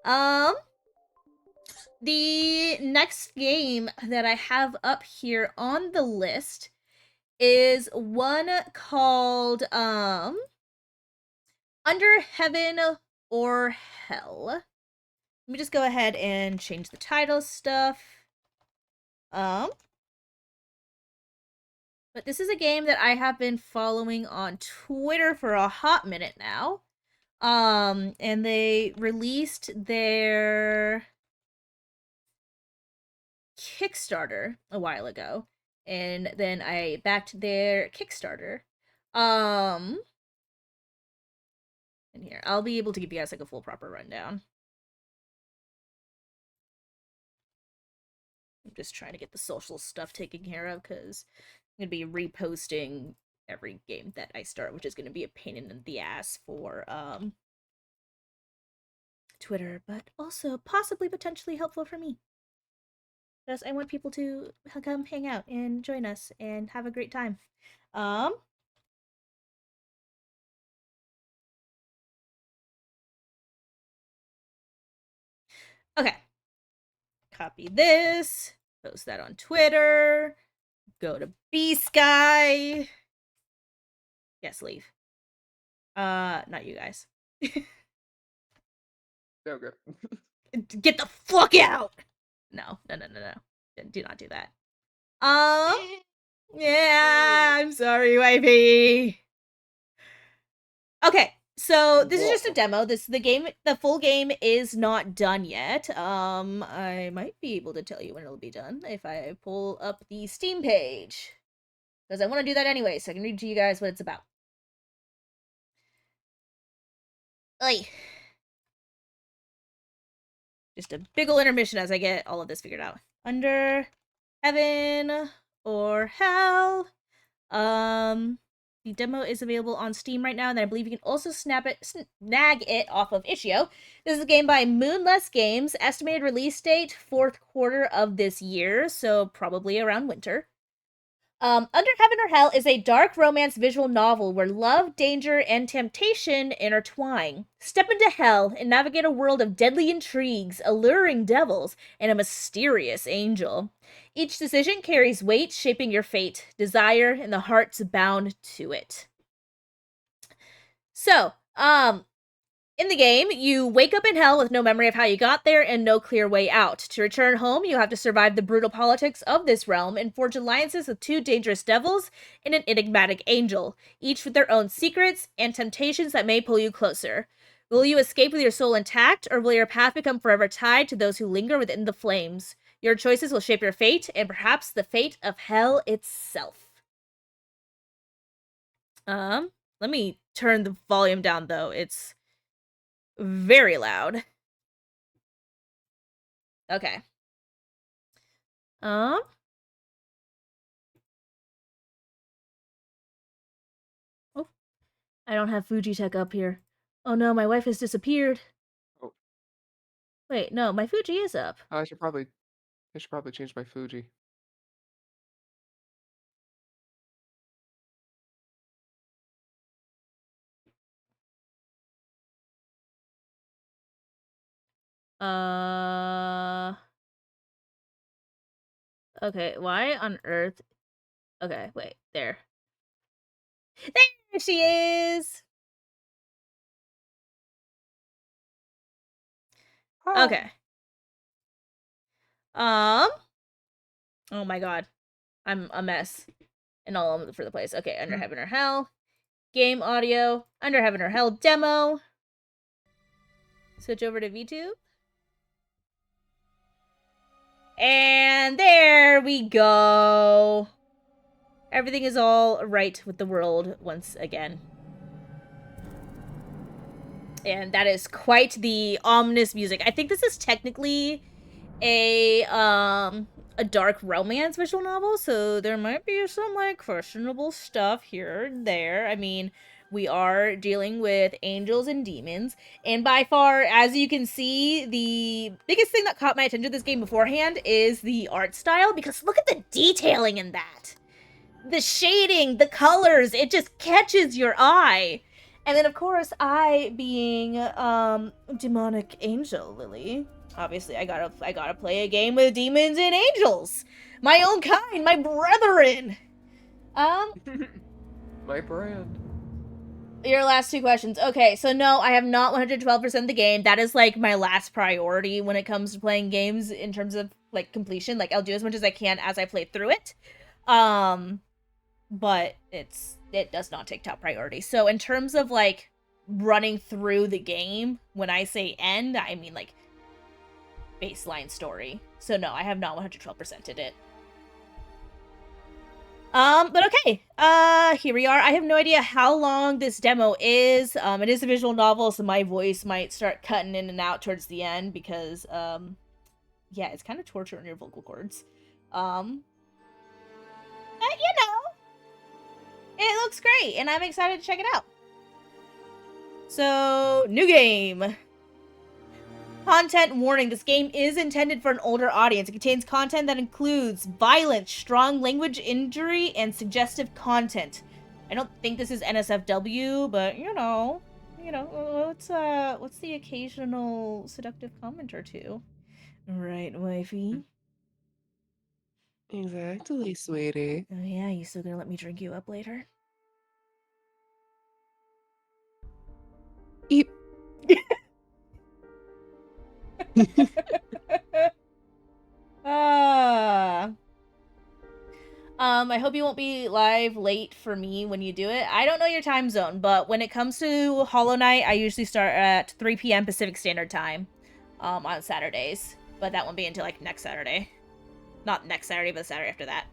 Um, the next game that I have up here on the list is one called Under Heaven or Hell. Let me just go ahead and change the title stuff. But this is a game that I have been following on Twitter for a hot minute now. And they released their Kickstarter a while ago. And then I backed their Kickstarter. And here, I'll be able to give you guys like a full proper rundown. I'm just trying to get the social stuff taken care of because I'm going to be reposting every game that I start, which is going to be a pain in the ass for Twitter, but also possibly potentially helpful for me. Because I want people to come hang out and join us and have a great time. Okay. Copy this, post that on Twitter, go to B-Sky. Yes, leave. Not you guys. Okay. Get the fuck out! No. Do not do that. Yeah, I'm sorry, wifey. Okay, so this is just a demo. The full game is not done yet. I might be able to tell you when it'll be done if I pull up the Steam page. Because I want to do that anyway, so I can read to you guys what it's about. Oi. Just a big ol' intermission as I get all of this figured out. Under Heaven or Hell. The demo is available on Steam right now, and I believe you can also snag it off of Itch.io. This is a game by Moonless Games. Estimated release date, 4th quarter of this year, so probably around winter. Under Heaven or Hell is a dark romance visual novel where love, danger, and temptation intertwine. Step into hell and navigate a world of deadly intrigues, alluring devils, and a mysterious angel. Each decision carries weight, shaping your fate, desire, and the hearts bound to it. So, in the game, you wake up in hell with no memory of how you got there and no clear way out. To return home, you have to survive the brutal politics of this realm and forge alliances with 2 dangerous devils and an enigmatic angel, each with their own secrets and temptations that may pull you closer. Will you escape with your soul intact, or will your path become forever tied to those who linger within the flames? Your choices will shape your fate, and perhaps the fate of hell itself. Let me turn the volume down, though. It's very loud. Okay. Oh, I don't have Fujitech up here. Oh no, my wife has disappeared. Oh. Wait, no, my Fuji is up. I should probably change my Fuji. Okay, why on earth? Okay, wait, there. There she is! Hi. Okay. Oh my god. I'm a mess. And all over the place. Okay, Under Heaven or Hell. Game audio. Under Heaven or Hell demo. Switch over to VTube. And there we go. Everything is all right with the world once again. And that is quite the ominous music. I think this is technically a dark romance visual novel, so there might be some like questionable stuff here and there. I mean, we are dealing with angels and demons, and by far, as you can see, the biggest thing that caught my attention to this game beforehand is the art style, because look at the detailing in that. The shading, the colors, it just catches your eye. And then, of course, I being demonic angel Lily. Obviously, I gotta play a game with demons and angels, my own kind, my brethren. My brand. Your last two questions. Okay, so no, I have not 112% the game. That is like my last priority when it comes to playing games in terms of like completion. Like I'll do as much as I can as I play through it. But it does not take top priority. So in terms of like running through the game, when I say end, I mean like baseline story. So no, I have not 112%ed it. But okay. Here we are. I have no idea how long this demo is. It is a visual novel, so my voice might start cutting in and out towards the end because, yeah, it's kind of torturing your vocal cords. But you know, it looks great, and I'm excited to check it out. So, new game. Content warning. This game is intended for an older audience. It contains content that includes violence, strong language injury, and suggestive content. I don't think this is NSFW, but you know, what's the occasional seductive comment or two? Right, wifey? Exactly, sweetie. Oh yeah, you still gonna let me drink you up later? Eep. Ah. I hope you won't be live late for me when you do it. I don't know your time zone, but when it comes to Hollow Knight, I usually start at 3 p.m. Pacific Standard Time, on Saturdays. But that won't be until, like, next Saturday. Not next Saturday, but the Saturday after that.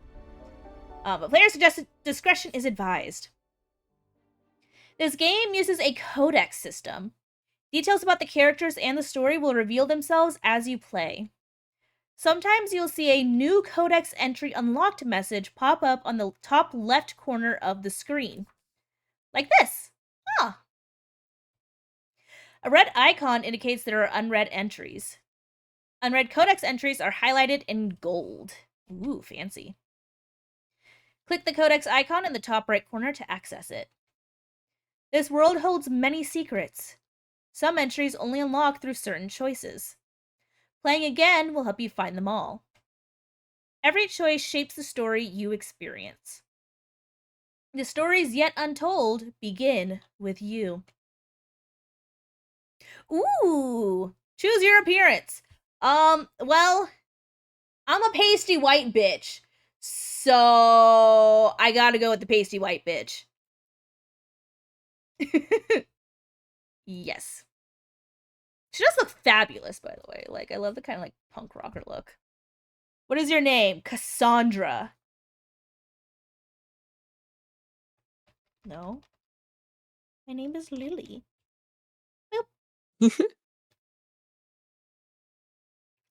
But player suggested discretion is advised. This game uses a codex system. Details about the characters and the story will reveal themselves as you play. Sometimes you'll see a new codex entry unlocked message pop up on the top left corner of the screen. Like this. Huh. A red icon indicates there are unread entries. Unread codex entries are highlighted in gold. Ooh, fancy. Click the codex icon in the top right corner to access it. This world holds many secrets. Some entries only unlock through certain choices. Playing again will help you find them all. Every choice shapes the story you experience. The stories yet untold begin with you. Ooh! Choose your appearance. Well, I'm a pasty white bitch. So, I gotta go with the pasty white bitch. Yes. She does look fabulous, by the way. Like, I love the kind of, like, punk rocker look. What is your name? Cassandra. No. My name is Lily. Boop.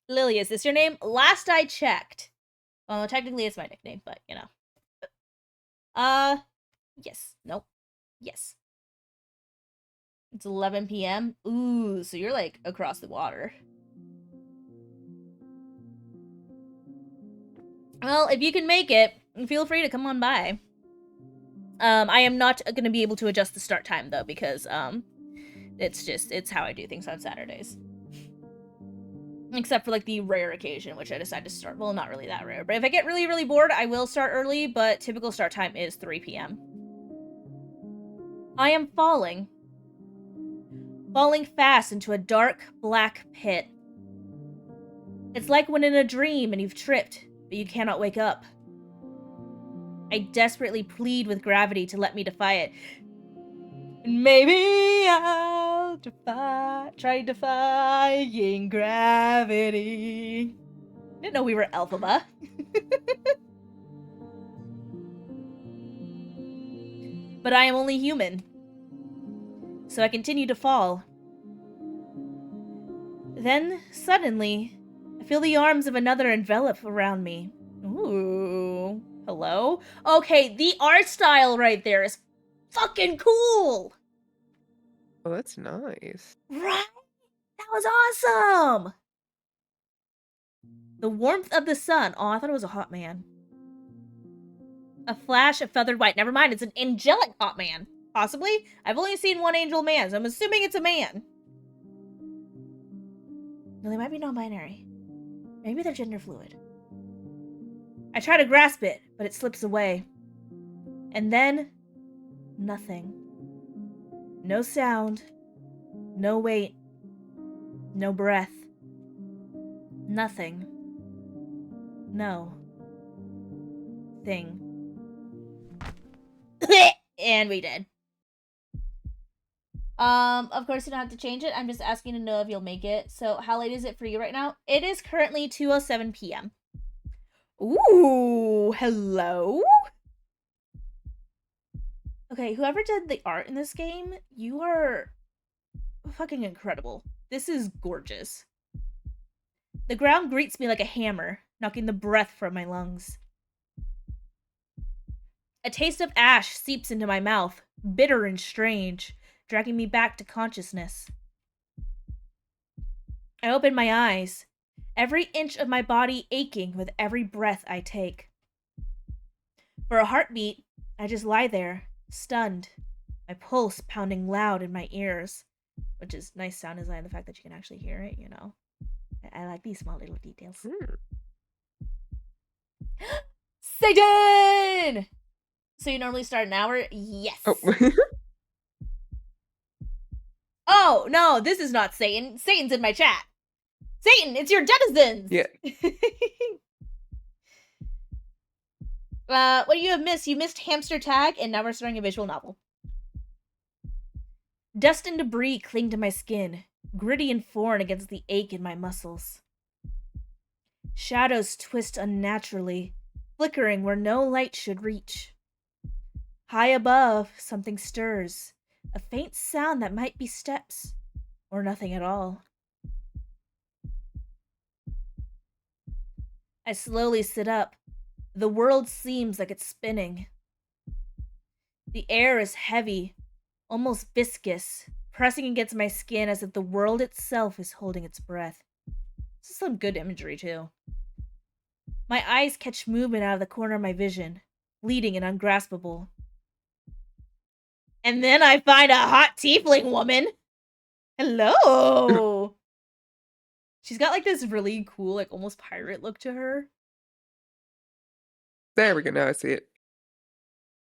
Lily, is this your name? Last I checked. Well, technically it's my nickname, but, you know. Yes. Nope. Yes. It's 11 p.m. Ooh, so you're, like, across the water. Well, if you can make it, feel free to come on by. I am not going to be able to adjust the start time, though, because, it's how I do things on Saturdays. Except for, like, the rare occasion, which I decide to start. Well, not really that rare. But if I get really, really bored, I will start early, but typical start time is 3 p.m. I am falling. Falling fast into a dark, black pit. It's like when in a dream and you've tripped, but you cannot wake up. I desperately plead with gravity to let me defy it. Maybe I'll try defying gravity. Didn't know we were Elphaba. But I am only human. So I continue to fall. Then, suddenly, I feel the arms of another envelop around me. Ooh. Hello? Okay, the art style right there is fucking cool! Oh, that's nice. Right? That was awesome! The warmth of the sun. Oh, I thought it was a hot man. A flash of feathered white. Never mind, it's an angelic hot man. Possibly. I've only seen one angel man, so I'm assuming it's a man. No, they might be non-binary. Maybe they're gender fluid. I try to grasp it, but it slips away. And then, nothing. No sound. No weight. No breath. Nothing. No. Thing. And we did. Of course you don't have to change it. I'm just asking to know if you'll make it. So how late is it for you right now? It is currently 2:07 p.m. Ooh, hello? Okay, whoever did the art in this game, you are fucking incredible. This is gorgeous. The ground greets me like a hammer, knocking the breath from my lungs. A taste of ash seeps into my mouth, bitter and strange, dragging me back to consciousness. I open my eyes, every inch of my body aching with every breath I take. For a heartbeat, I just lie there, stunned, my pulse pounding loud in my ears, which is nice sound design, the fact that you can actually hear it, you know. I like these small little details. Satan! So you normally start an hour? Yes. Oh. Oh, no, this is not Satan. Satan's in my chat. Satan, it's your denizens! Yeah. What do you have missed? You missed Hamster Tag, and now we're starting a visual novel. Dust and debris cling to my skin, gritty and foreign against the ache in my muscles. Shadows twist unnaturally, flickering where no light should reach. High above, something stirs, a faint sound that might be steps, or nothing at all. I slowly sit up. The world seems like it's spinning. The air is heavy, almost viscous, pressing against my skin as if the world itself is holding its breath. This is some good imagery, too. My eyes catch movement out of the corner of my vision, fleeting and ungraspable. And then I find a hot tiefling woman. Hello! She's got like this really cool, like almost pirate look to her. There we go. Now I see it.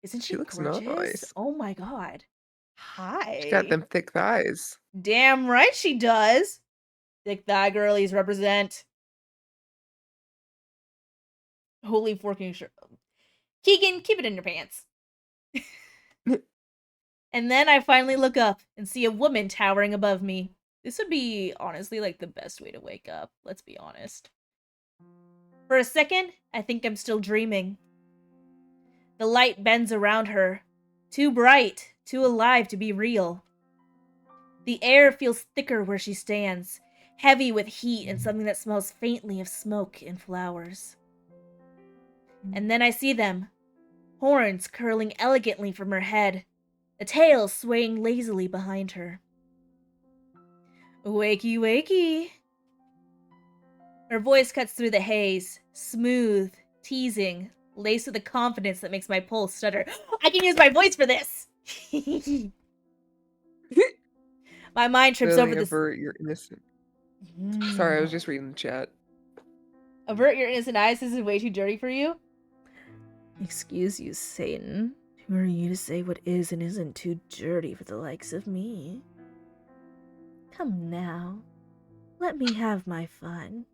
Isn't she She looks gorgeous? nice. Oh my god. Hi. She got them thick thighs. Damn right she does. Thick thigh girlies represent. Holy forking shirt. Keegan, keep it in your pants. And then I finally look up and see a woman towering above me. This would be, honestly, like the best way to wake up. Let's be honest. For a second, I think I'm still dreaming. The light bends around her. Too bright, too alive to be real. The air feels thicker where she stands, heavy with heat and something that smells faintly of smoke and flowers. And then I see them. Horns curling elegantly from her head, a tail swaying lazily behind her. Wakey, wakey. Her voice cuts through the haze, smooth, teasing, laced with a confidence that makes my pulse stutter. I can use my voice for this! My mind trips over this. Avert your innocent. Sorry, I was just reading the chat. Avert your innocent eyes. This is way too dirty for you. Excuse you, Satan. Who are you to say what is and isn't too dirty for the likes of me? Come now. Let me have my fun.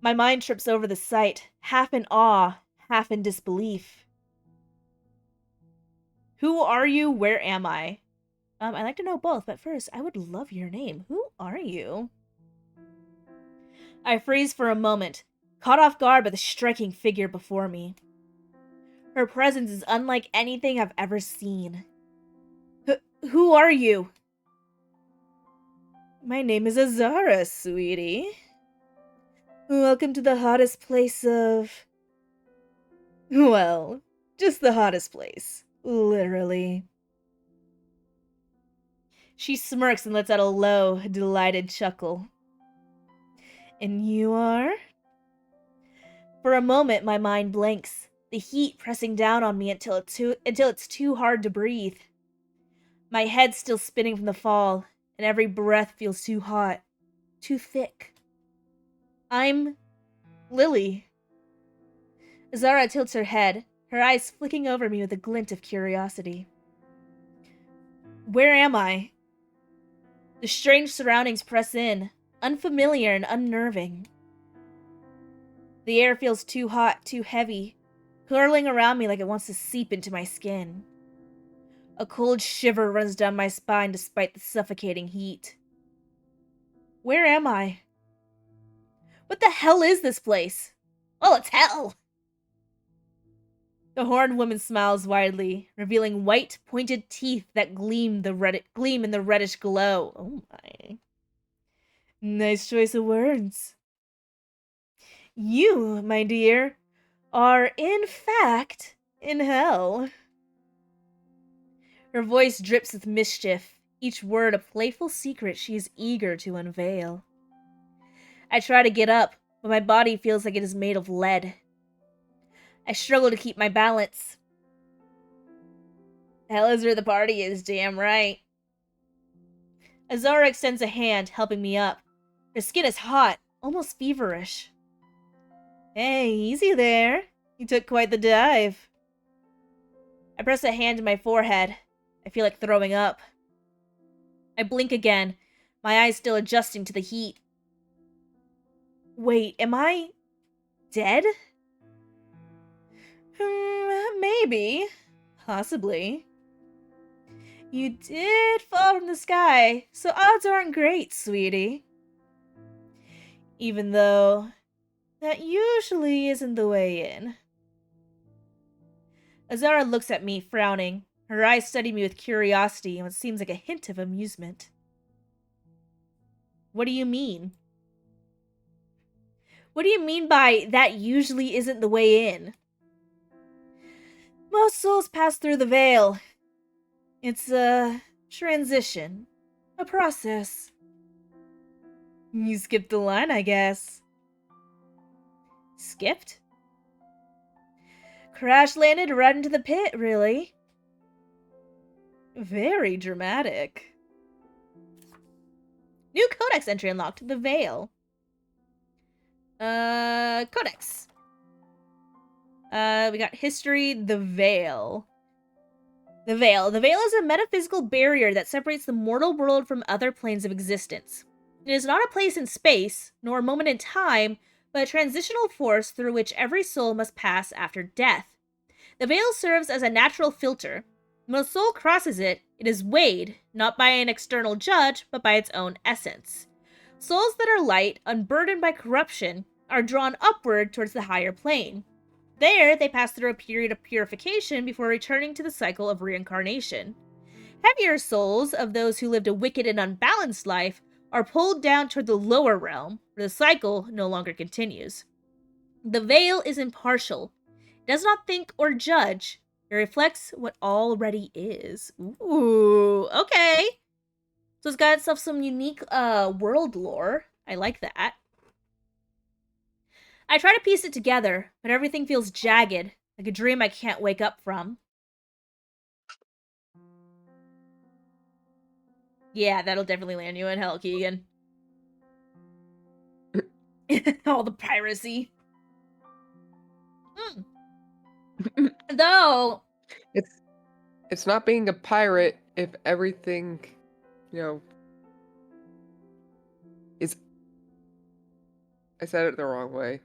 My mind trips over the sight, half in awe, half in disbelief. Who are you? Where am I? I'd like to know both, but first, I would love your name. Who are you? I freeze for a moment, caught off guard by the striking figure before me. Her presence is unlike anything I've ever seen. Who are you? My name is Azara, sweetie. Welcome to the hottest place of... Well, just the hottest place. Literally. She smirks and lets out a low, delighted chuckle. And you are? For a moment, my mind blanks, the heat pressing down on me until it's too hard to breathe. My head's still spinning from the fall, and every breath feels too hot, too thick. I'm Lily. Azara tilts her head, her eyes flicking over me with a glint of curiosity. Where am I? The strange surroundings press in, unfamiliar and unnerving. The air feels too hot, too heavy, curling around me like it wants to seep into my skin. A cold shiver runs down my spine despite the suffocating heat. Where am I? What the hell is this place? Well, it's hell! The horned woman smiles widely, revealing white, pointed teeth that gleam in the reddish glow. Oh my. Nice choice of words. You, my dear, are in fact in hell. Her voice drips with mischief, each word a playful secret she is eager to unveil. I try to get up, but my body feels like it is made of lead. I struggle to keep my balance. Hell is where the party is, damn right. Azara extends a hand, helping me up. Her skin is hot, almost feverish. Hey, easy there. You took quite the dive. I press a hand to my forehead. I feel like throwing up. I blink again, my eyes still adjusting to the heat. Wait, am I dead? Maybe. Possibly. You did fall from the sky, so odds aren't great, sweetie. Even though that usually isn't the way in. Azara looks at me, frowning. Her eyes study me with curiosity and what seems like a hint of amusement. What do you mean? What do you mean by that usually isn't the way in? Most souls pass through the veil. It's a transition. A process. You skipped the line, I guess. Skipped? Crash landed right into the pit, really. Very dramatic. New codex entry unlocked. The Veil. Codex. We got history. The Veil. The Veil. The Veil is a metaphysical barrier that separates the mortal world from other planes of existence. It is not a place in space, nor a moment in time, but a transitional force through which every soul must pass after death. The Veil serves as a natural filter. When a soul crosses it, it is weighed, not by an external judge, but by its own essence. Souls that are light, unburdened by corruption, are drawn upward towards the higher plane. There, they pass through a period of purification before returning to the cycle of reincarnation. Heavier souls of those who lived a wicked and unbalanced life are pulled down toward the lower realm, where the cycle no longer continues. The Veil is impartial. It does not think or judge. It reflects what already is. Ooh, okay. So it's got itself some unique world lore. I like that. I try to piece it together, but everything feels jagged, like a dream I can't wake up from. Yeah, that'll definitely land you in hell, Keegan. All the piracy. Though It's not being a pirate if everything, is. I said it the wrong way.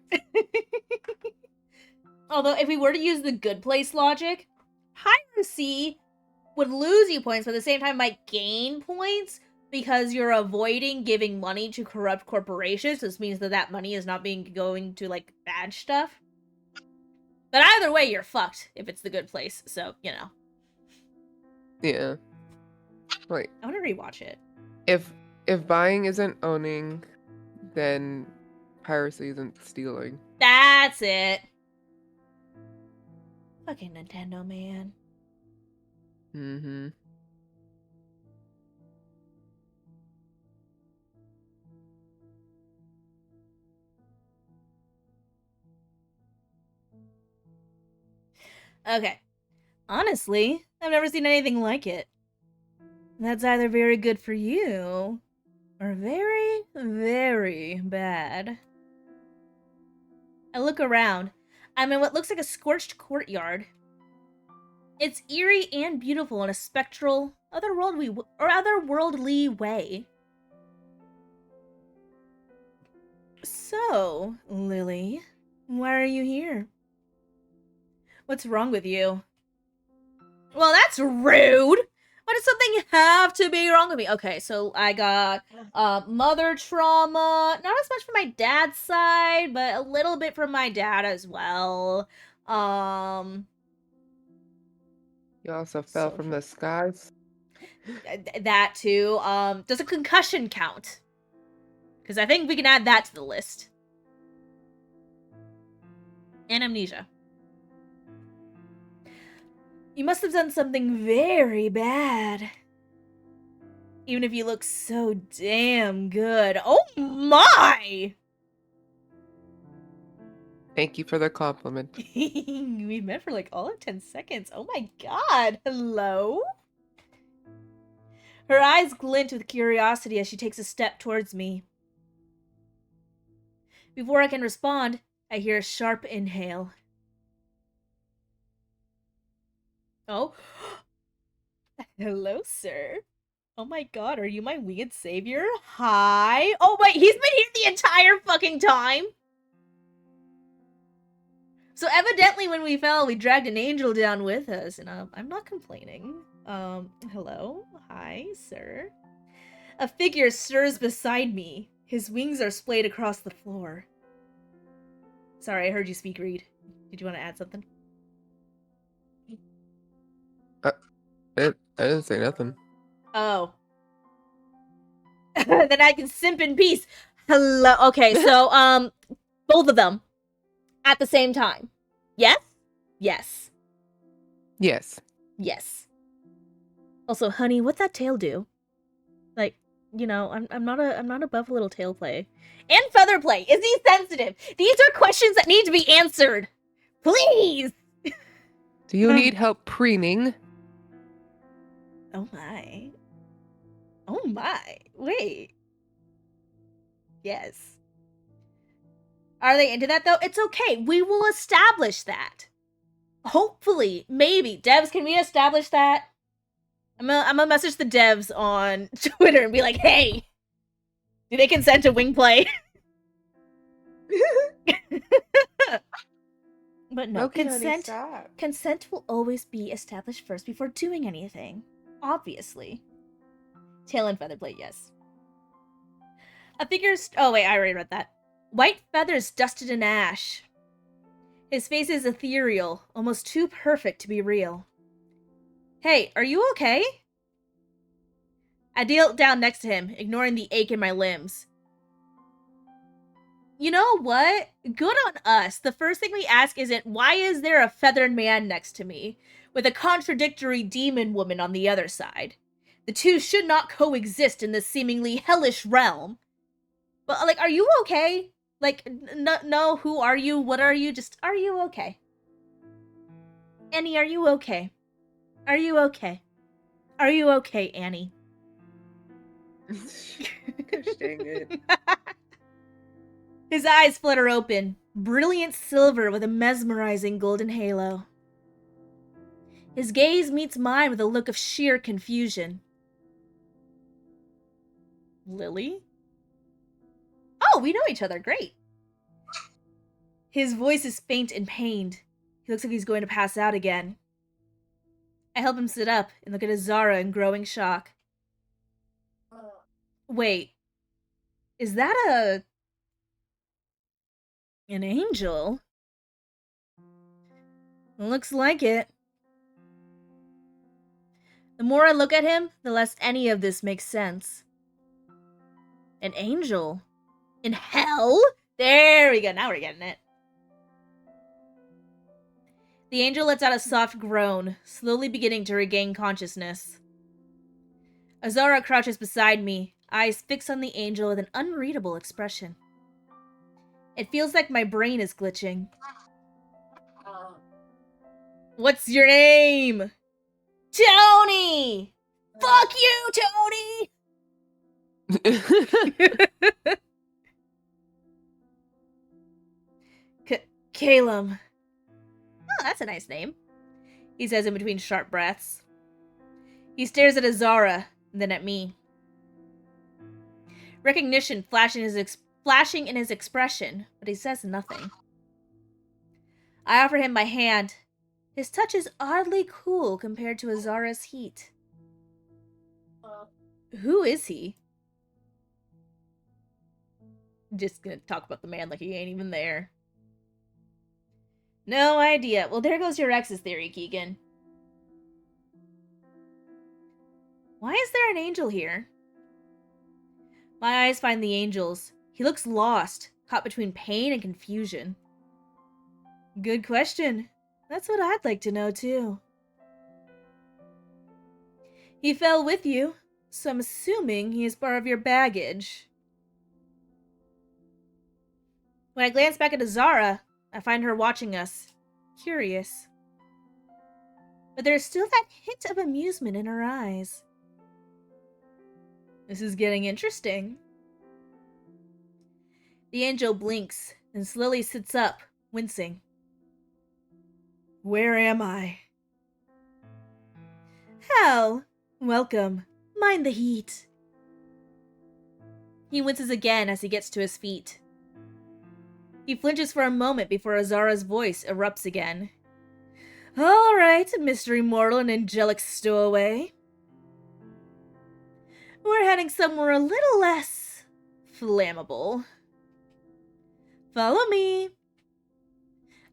Although, if we were to use the good place logic, piracy would lose you points, but at the same time might gain points because you're avoiding giving money to corrupt corporations. This means that money is not going to, like, bad stuff. But either way, you're fucked if it's the good place, so, Yeah. Wait. I want to rewatch it. If buying isn't owning, then piracy isn't stealing. That's it. Fucking Nintendo, man. Mm-hmm. Okay. Honestly, I've never seen anything like it. That's either very good for you, or very, very bad. I look around. I'm in what looks like a scorched courtyard. It's eerie and beautiful in a spectral, otherworldly way. So, Lily, why are you here? What's wrong with you? Well, that's rude. Why does something have to be wrong with me? Okay, so I got mother trauma, not as much from my dad's side, but a little bit from my dad as well. You also fell from the skies. That too. Does a concussion count? Because I think we can add that to the list. And amnesia. You must have done something very bad. Even if you look so damn good. Oh my! Thank you for the compliment. We met for like all of 10 seconds. Oh my god. Hello? Her eyes glint with curiosity as she takes a step towards me. Before I can respond, I hear a sharp inhale. Oh. Hello, sir. Oh my god, are you my winged savior? Hi. Oh wait, he's been here the entire fucking time? So evidently when we fell, we dragged an angel down with us, and I'm not complaining. Hello? Hi, sir. A figure stirs beside me. His wings are splayed across the floor. Sorry, I heard you speak, Reed. Did you want to add something? I didn't say nothing. Oh. Then I can simp in peace. Hello. Okay, so, both of them. At the same time. Yes? Yes. Yes. Yes. Also, honey, what'd that tail do? Like, you know, I'm not above a little tail play. And feather play. Is he sensitive? These are questions that need to be answered. Please. Do you need help preening? Oh my. Oh my. Wait. Yes. Are they into that though? It's okay. We will establish that. Hopefully, maybe. Devs, can we establish that? I'm gonna message the devs on Twitter and be like, hey, do they consent to wing play? But no, Okay, honey, consent stop. consent will always be established first before doing anything. Obviously. Tail and feather plate, yes. A figure's oh wait, I already read that. White feathers dusted in ash. His face is ethereal, almost too perfect to be real. Hey, are you okay? I knelt down next to him, ignoring the ache in my limbs. You know what? Good on us. The first thing we ask isn't, why is there a feathered man next to me, with a contradictory demon woman on the other side? The two should not coexist in this seemingly hellish realm. But, like, are you okay? Like, no, who are you? What are you? Just, are you okay? Annie, are you okay? Are you okay? Are you okay, Annie? Gosh dang it. His eyes flutter open, brilliant silver with a mesmerizing golden halo. His gaze meets mine with a look of sheer confusion. Lily? Oh, we know each other. Great. His voice is faint and pained. He looks like he's going to pass out again. I help him sit up and look at Azara in growing shock. Wait. Is that an angel? Looks like it. The more I look at him, the less any of this makes sense. An angel? In hell? There we go. Now we're getting it. The angel lets out a soft groan, slowly beginning to regain consciousness. Azara crouches beside me, eyes fixed on the angel with an unreadable expression. It feels like my brain is glitching. What's your name? Tony! Fuck you, Tony! Calum. Oh, that's a nice name, he says in between sharp breaths. He stares at Azara, and then at me. Recognition flashing in his expression, but he says nothing. I offer him my hand. His touch is oddly cool compared to Azara's heat. Who is he? Just gonna talk about the man like he ain't even there. No idea. Well, there goes your ex's theory, Keegan. Why is there an angel here? My eyes find the angel's. He looks lost, caught between pain and confusion. Good question. That's what I'd like to know, too. He fell with you, so I'm assuming he is part of your baggage. When I glance back at Azara, I find her watching us, curious. But there's still that hint of amusement in her eyes. This is getting interesting. The angel blinks and slowly sits up, wincing. Where am I? Hell, welcome. Mind the heat. He winces again as he gets to his feet. He flinches for a moment before Azara's voice erupts again. All right, mystery mortal and angelic stowaway. We're heading somewhere a little less flammable. Follow me.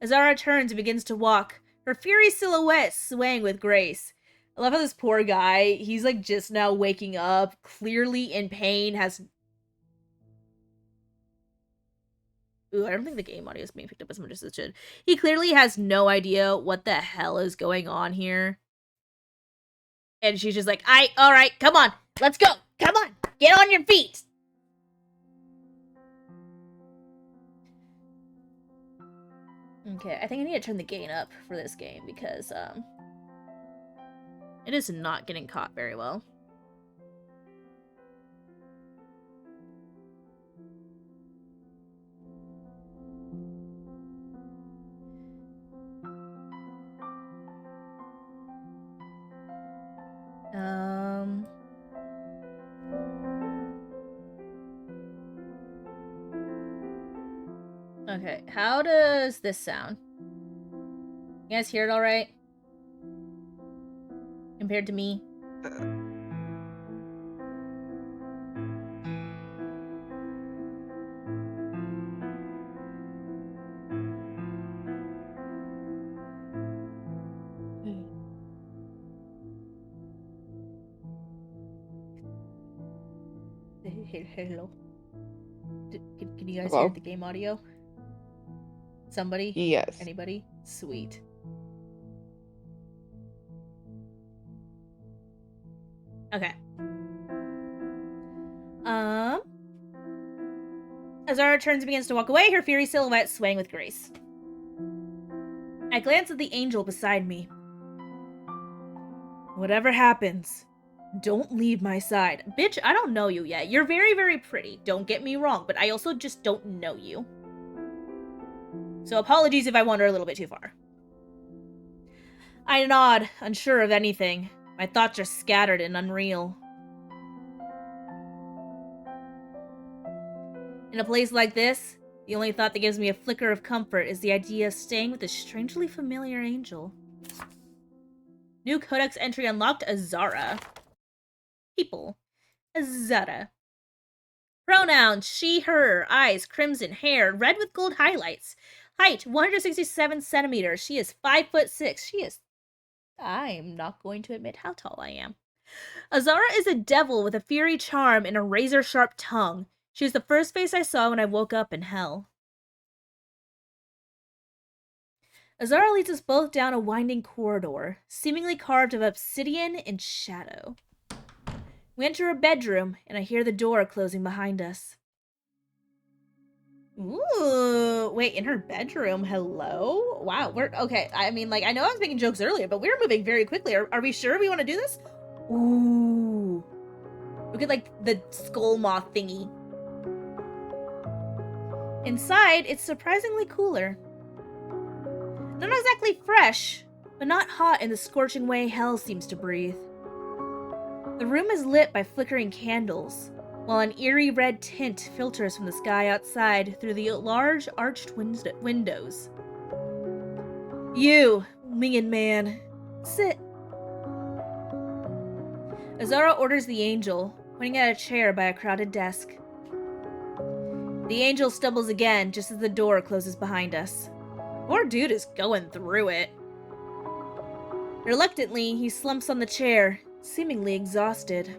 Azara turns and begins to walk, her fiery silhouette swaying with grace. I love how this poor guy, he's like just now waking up, clearly in pain, has... Ooh, I don't think the game audio is being picked up as much as it should. He clearly has no idea what the hell is going on here. And she's just like, alright, come on, let's go, come on, get on your feet. Okay, I think I need to turn the gain up for this game because, it is not getting caught very well. Okay, how does this sound? You guys hear it all right? Compared to me? Hello. Can you guys Hello? hear the game audio? Somebody? Yes. Anybody? Sweet. Okay. Azara turns and begins to walk away, her fiery silhouette swaying with grace. I glance at the angel beside me. Whatever happens, don't leave my side. Bitch, I don't know you yet. You're very, very pretty. Don't get me wrong, but I also just don't know you. So apologies if I wander a little bit too far. I nod, unsure of anything. My thoughts are scattered and unreal. In a place like this, the only thought that gives me a flicker of comfort is the idea of staying with this strangely familiar angel. New codex entry unlocked, Azara. People. Azara. Pronouns, she, her, eyes, crimson, hair, red with gold highlights. Height, 167 centimeters. She is 5'6". She is... I am not going to admit how tall I am. Azara is a devil with a fiery charm and a razor-sharp tongue. She is the first face I saw when I woke up in hell. Azara leads us both down a winding corridor, seemingly carved of obsidian and shadow. We enter a bedroom, and I hear the door closing behind us. Ooh, wait, in her bedroom? Hello? Wow, we're okay. I mean, like, I know I was making jokes earlier, but we're moving very quickly. Are we sure we want to do this? Ooh. Look at, like, the skull moth thingy. Inside, it's surprisingly cooler. Not exactly fresh, but not hot in the scorching way hell seems to breathe. The room is lit by flickering candles, while an eerie red tint filters from the sky outside through the large arched windows. You, winged man, sit. Azara orders the angel, pointing at a chair by a crowded desk. The angel stumbles again just as the door closes behind us. Poor dude is going through it. Reluctantly, he slumps on the chair, seemingly exhausted.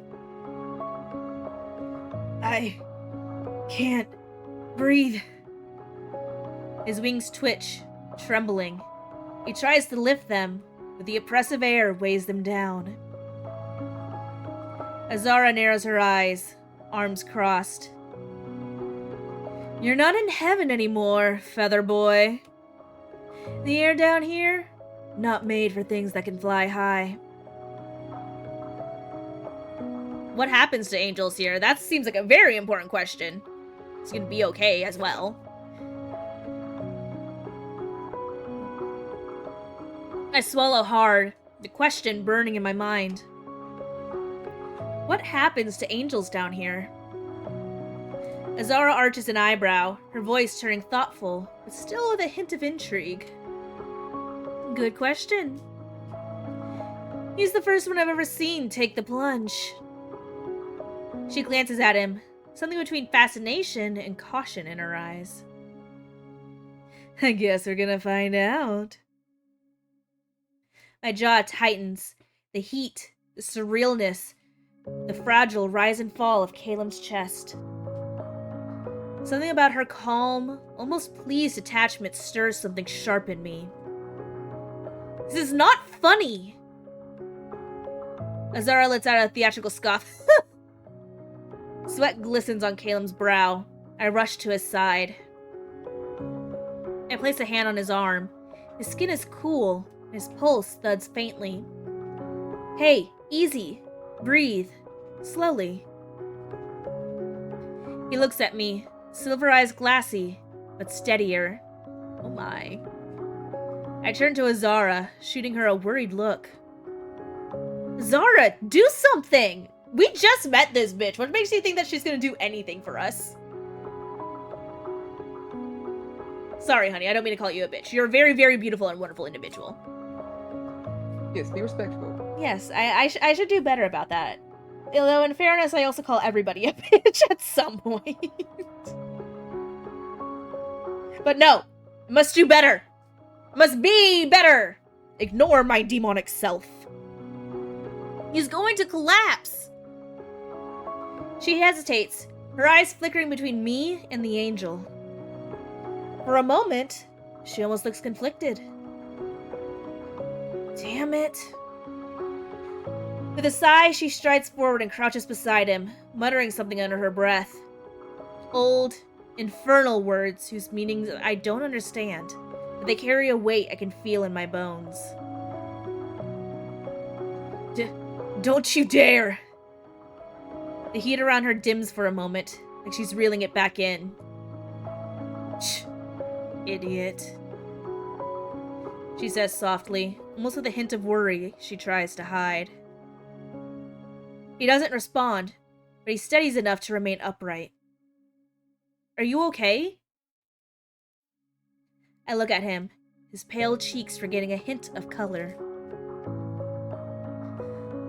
I can't breathe. His wings twitch, trembling. He tries to lift them, but the oppressive air weighs them down. Azara narrows her eyes, arms crossed. You're not in heaven anymore, feather boy. The air down here, not made for things that can fly high. What happens to angels here? That seems like a very important question. It's gonna be okay as well. I swallow hard, the question burning in my mind. What happens to angels down here? Azara arches an eyebrow, her voice turning thoughtful, but still with a hint of intrigue. Good question. He's the first one I've ever seen take the plunge. She glances at him, something between fascination and caution in her eyes. I guess we're gonna find out. My jaw tightens, the heat, the surrealness, the fragile rise and fall of Calem's chest. Something about her calm, almost pleased attachment stirs something sharp in me. This is not funny! Azara lets out a theatrical scoff. Sweat glistens on Calem's brow. I rush to his side. I place a hand on his arm. His skin is cool. His pulse thuds faintly. Hey, easy. Breathe. Slowly. He looks at me, silver eyes glassy, but steadier. Oh my. I turn to Azara, shooting her a worried look. Azara, do something! We just met this bitch. What makes you think that she's gonna do anything for us? Sorry, honey, I don't mean to call you a bitch. You're a very, very beautiful and wonderful individual. Yes, be respectful. Yes, I should do better about that. Although, in fairness, I also call everybody a bitch at some point. But no, I must do better. I must be better. Ignore my demonic self. He's going to collapse. She hesitates, her eyes flickering between me and the angel. For a moment, she almost looks conflicted. Damn it. With a sigh, she strides forward and crouches beside him, muttering something under her breath. Old, infernal words whose meanings I don't understand, but they carry a weight I can feel in my bones. Don't you dare! The heat around her dims for a moment, like she's reeling it back in. Shh, idiot. She says softly, almost with a hint of worry she tries to hide. He doesn't respond, but he steadies enough to remain upright. Are you okay? I look at him, his pale cheeks forgetting a hint of color.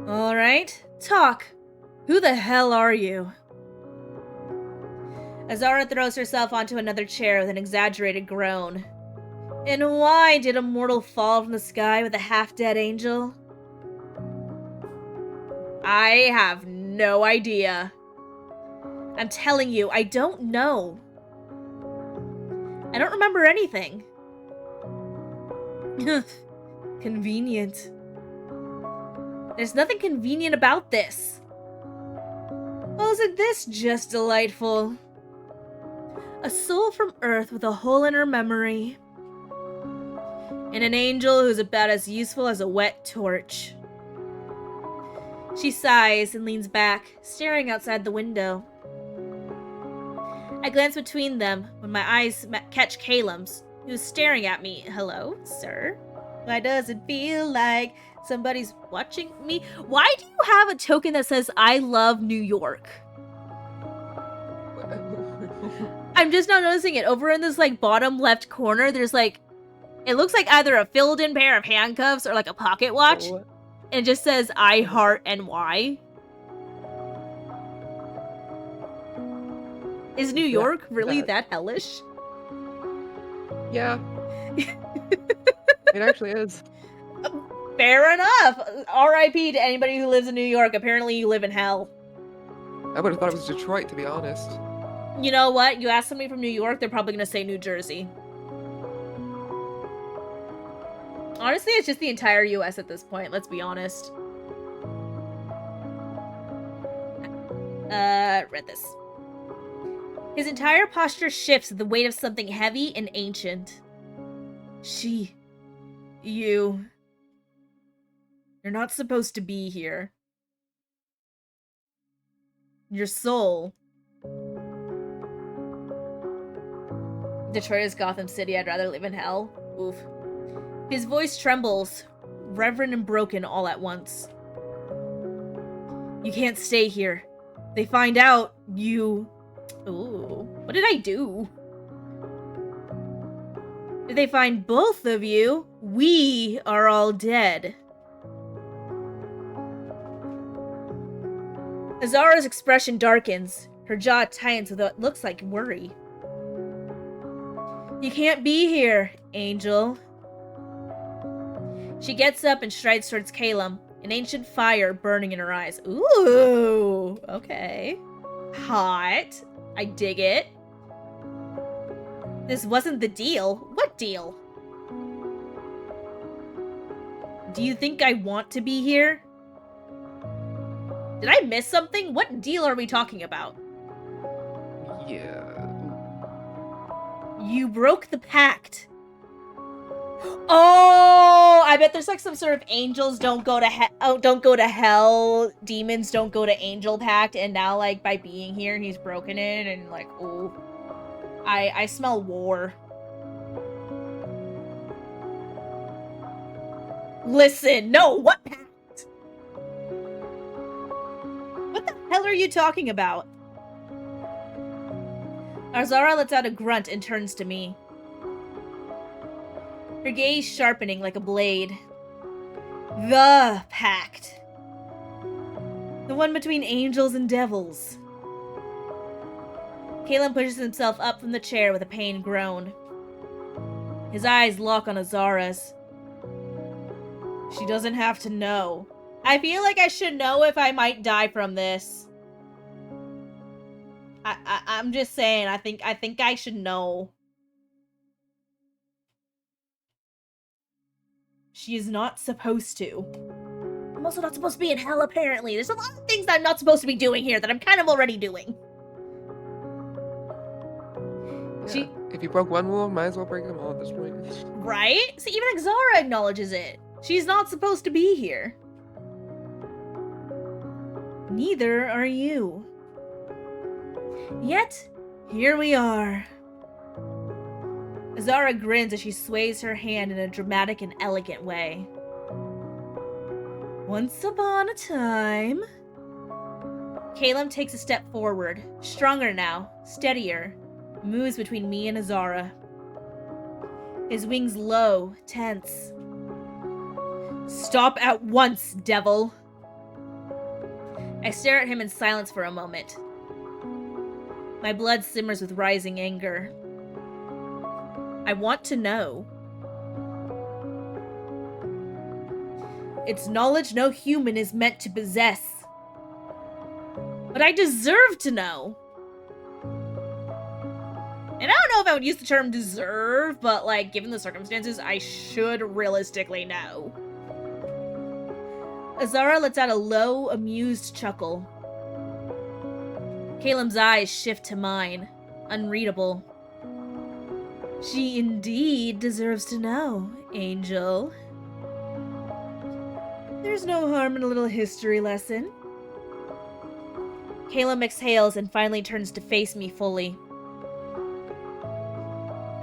All right, talk. Who the hell are you? Azara throws herself onto another chair with an exaggerated groan. And why did a mortal fall from the sky with a half-dead angel? I have no idea. I'm telling you, I don't know. I don't remember anything. Convenient. There's nothing convenient about this. Well, isn't this just delightful? A soul from Earth with a hole in her memory. And an angel who's about as useful as a wet torch. She sighs and leans back, staring outside the window. I glance between them when my eyes catch Caleb's, who's staring at me. Hello, sir? Why does it feel like somebody's watching me? Why do you have a token that says, I love New York? I'm just now noticing it. Over in this, like, bottom left corner, there's, like, it looks like either a filled-in pair of handcuffs or, like, a pocket watch. Oh. And it just says, I heart NY. Is New York really that hellish? Yeah. It actually is. Fair enough. R.I.P. to anybody who lives in New York. Apparently you live in hell. I would have thought it was Detroit, to be honest. You know what? You ask somebody from New York, they're probably going to say New Jersey. Honestly, it's just the entire US at this point, let's be honest. Read this. His entire posture shifts with the weight of something heavy and ancient. You're not supposed to be here. Your soul. Detroit is Gotham City, I'd rather live in hell. Oof. His voice trembles, reverent and broken all at once. You can't stay here. They find out you... Ooh, what did I do? If they find both of you, we are all dead. Azara's expression darkens. Her jaw tightens with what looks like worry. You can't be here, Angel. She gets up and strides towards Caleb, an ancient fire burning in her eyes. Ooh, okay. Hot. I dig it. This wasn't the deal. What deal? Do you think I want to be here? Did I miss something? What deal are we talking about? Yeah. You broke the pact. Oh, I bet there's like some sort of angels don't go to hell, demons don't go to angel pact, and now like by being here he's broken it, and like, oh, I smell war. Listen, no, what pact? What the hell are you talking about? Azara lets out a grunt and turns to me. Her gaze sharpening like a blade. The pact. The one between angels and devils. Caleb pushes himself up from the chair with a pained groan. His eyes lock on Azara's. She doesn't have to know. I feel like I should know if I might die from this. I'm just saying, I think I should know. She is not supposed to. I'm also not supposed to be in hell, apparently. There's a lot of things that I'm not supposed to be doing here that I'm kind of already doing. Yeah. If you broke one rule, might as well break them all at this point. Right? See, even Azara acknowledges it. She's not supposed to be here. Neither are you. Yet, here we are. Azara grins as she sways her hand in a dramatic and elegant way. Once upon a time... Caleb takes a step forward, stronger now, steadier, moves between me and Azara. His wings low, tense. Stop at once, devil! I stare at him in silence for a moment. My blood simmers with rising anger. I want to know. It's knowledge no human is meant to possess. But I deserve to know. And I don't know if I would use the term deserve, but like, given the circumstances, I should realistically know. Azara lets out a low, amused chuckle. Caleb's eyes shift to mine, unreadable. She indeed deserves to know, Angel. There's no harm in a little history lesson. Caleb exhales and finally turns to face me fully.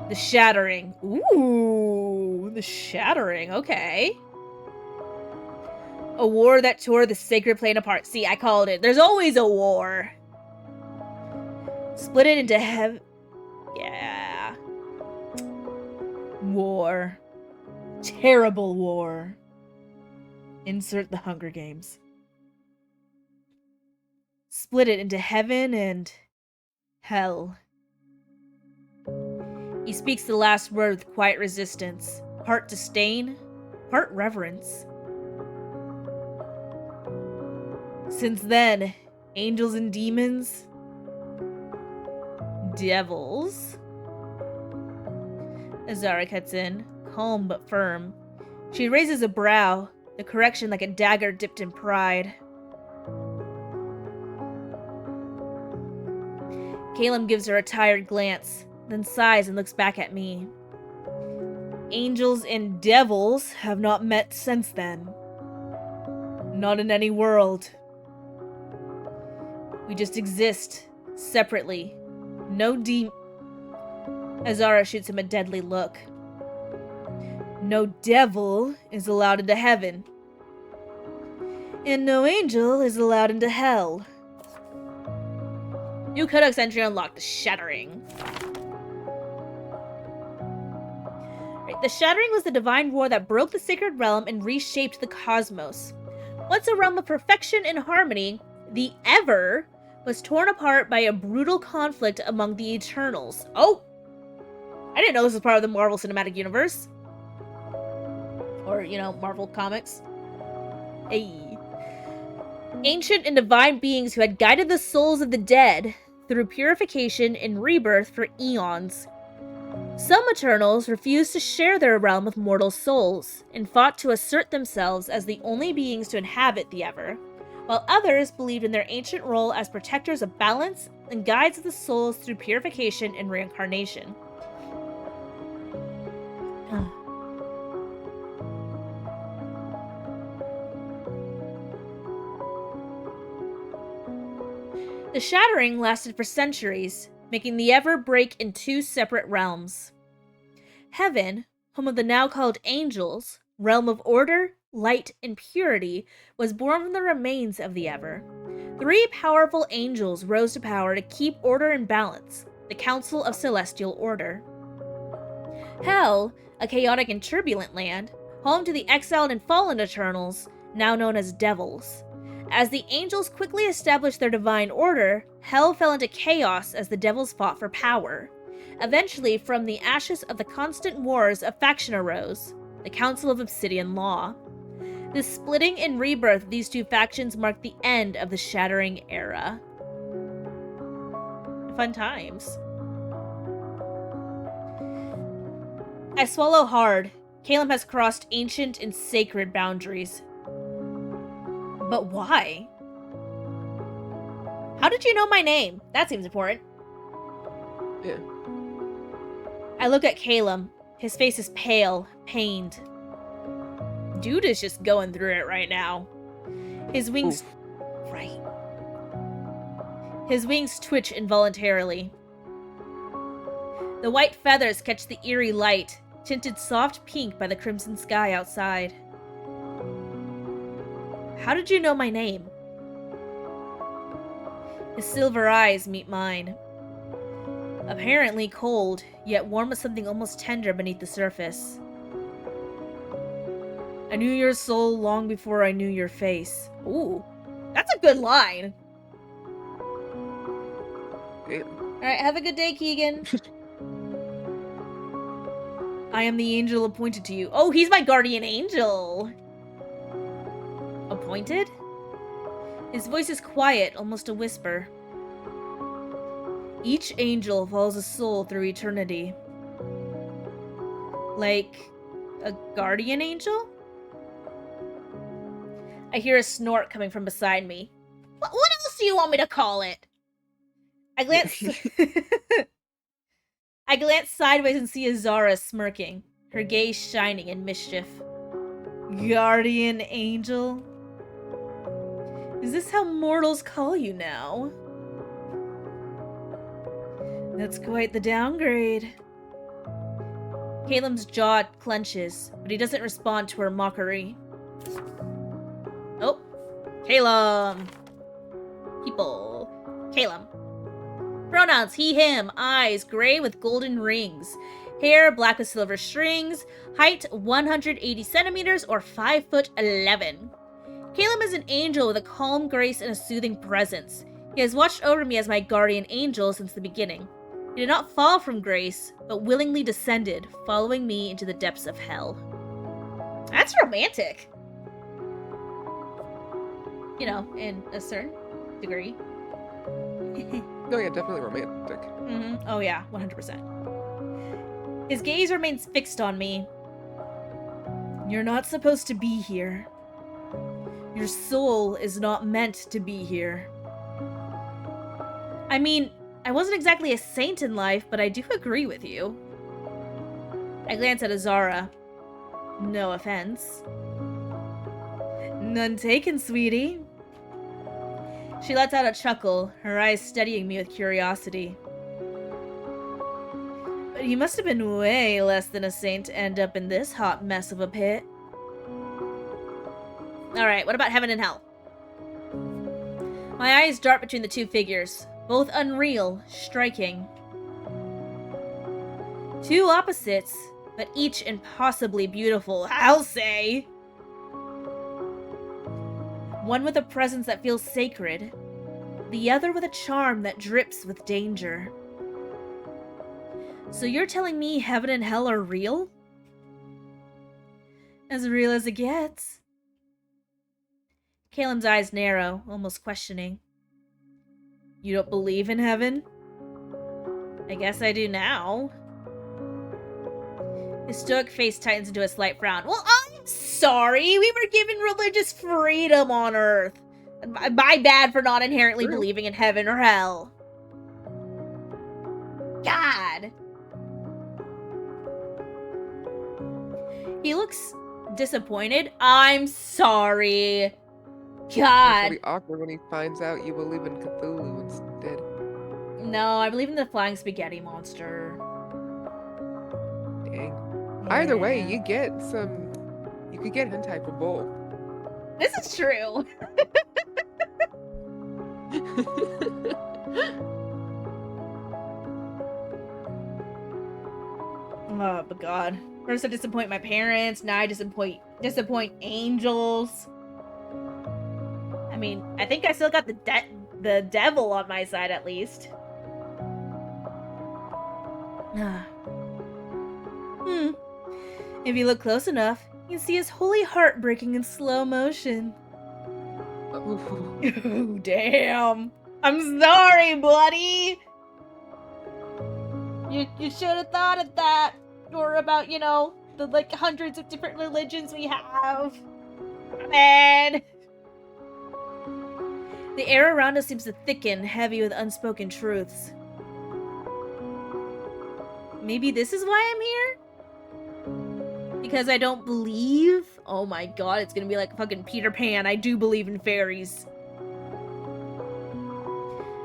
The Shattering. Ooh, the Shattering, okay. A war that tore the sacred plane apart. See, I called it. There's always a war. Split it into Yeah. War. Terrible war. Insert the Hunger Games. Split it into heaven and hell. He speaks the last word with quiet resistance, part disdain, part reverence. Since then, angels and demons, devils. Azara cuts in, calm but firm. She raises a brow, the correction like a dagger dipped in pride. Caleb gives her a tired glance, then sighs and looks back at me. Angels and devils have not met since then. Not in any world. We just exist, separately. No Azara shoots him a deadly look. No devil is allowed into heaven. And no angel is allowed into hell. New Codex entry unlocked, the Shattering. The Shattering was the divine war that broke the sacred realm and reshaped the cosmos. Once a realm of perfection and harmony, the Ever was torn apart by a brutal conflict among the Eternals. Oh! I didn't know this was part of the Marvel Cinematic Universe. Or, Marvel Comics. Hey. Ancient and divine beings who had guided the souls of the dead through purification and rebirth for eons. Some Eternals refused to share their realm with mortal souls, and fought to assert themselves as the only beings to inhabit the Ever, while others believed in their ancient role as protectors of balance and guides of the souls through purification and reincarnation. The Shattering lasted for centuries, making the Ever break in two separate realms. Heaven, home of the now called angels, realm of order, light, and purity, was born from the remains of the Ever. 3 powerful angels rose to power to keep order and balance, the Council of Celestial Order. Hell, a chaotic and turbulent land, home to the exiled and fallen Eternals, now known as devils. As the angels quickly established their divine order, Hell fell into chaos as the devils fought for power. Eventually, from the ashes of the constant wars, a faction arose, the Council of Obsidian Law. The splitting and rebirth of these 2 factions marked the end of the Shattering era. Fun times. I swallow hard. Caleb has crossed ancient and sacred boundaries. But why? How did you know my name? That seems important. Yeah. I look at Caleb. His face is pale, pained. Dude is just going through it right now. His wings... Oof. Right. His wings twitch involuntarily. The white feathers catch the eerie light, tinted soft pink by the crimson sky outside. How did you know my name? His silver eyes meet mine. Apparently cold, yet warm with something almost tender beneath the surface. I knew your soul long before I knew your face. Ooh, that's a good line. Yeah. Alright, have a good day, Keegan. I am the angel appointed to you. Oh, he's my guardian angel. Appointed? His voice is quiet, almost a whisper. Each angel follows a soul through eternity. Like a guardian angel? I hear a snort coming from beside me. What else do you want me to call it? I glance I glance sideways and see Azara smirking, her gaze shining in mischief. Guardian angel? Is this how mortals call you now? That's quite the downgrade. Caleb's jaw clenches, but he doesn't respond to her mockery. Oh, Caleb. People. Caleb. Pronouns he, him, eyes, gray with golden rings, hair black with silver strings, height 180 centimeters or 5'11". Caleb is an angel with a calm grace and a soothing presence. He has watched over me as my guardian angel since the beginning. He did not fall from grace, but willingly descended, following me into the depths of hell. That's romantic. You know, in a certain degree. No, yeah, definitely romantic. Oh yeah, 100%. His gaze remains fixed on me. You're not supposed to be here. Your soul is not meant to be here. I mean, I wasn't exactly a saint in life, but I do agree with you. I glance at Azara. No offense. None taken, sweetie. She lets out a chuckle, her eyes studying me with curiosity. But you must have been way less than a saint to end up in this hot mess of a pit. Alright, what about heaven and hell? My eyes dart between the two figures, both unreal, striking. Two opposites, but each impossibly beautiful, I'll say. One with a presence that feels sacred, the other with a charm that drips with danger. So you're telling me heaven and hell are real? As real as it gets. Caelim's eyes narrow, almost questioning. You don't believe in heaven? I guess I do now. His stoic face tightens into a slight frown. Well, I'm sorry. We were given religious freedom on Earth. My bad for not inherently believing in heaven or hell. God. He looks disappointed. I'm sorry. God. It'll be awkward when he finds out you believe in Cthulhu instead. No, I believe in the flying spaghetti monster. Dang. Yeah. Either way, you get some. You could get hentai for both. This is true. Oh, but God. First I disappoint my parents, now I disappoint angels. I mean, I think I still got the devil on my side at least. If you look close enough, you can see his holy heart breaking in slow motion. Oh, damn. I'm sorry, buddy. You should have thought of that. Or about, you know, the like hundreds of different religions we have. Man. The air around us seems to thicken, heavy with unspoken truths. Maybe this is why I'm here? Because I don't believe? Oh my god, it's gonna be like fucking Peter Pan. I do believe in fairies.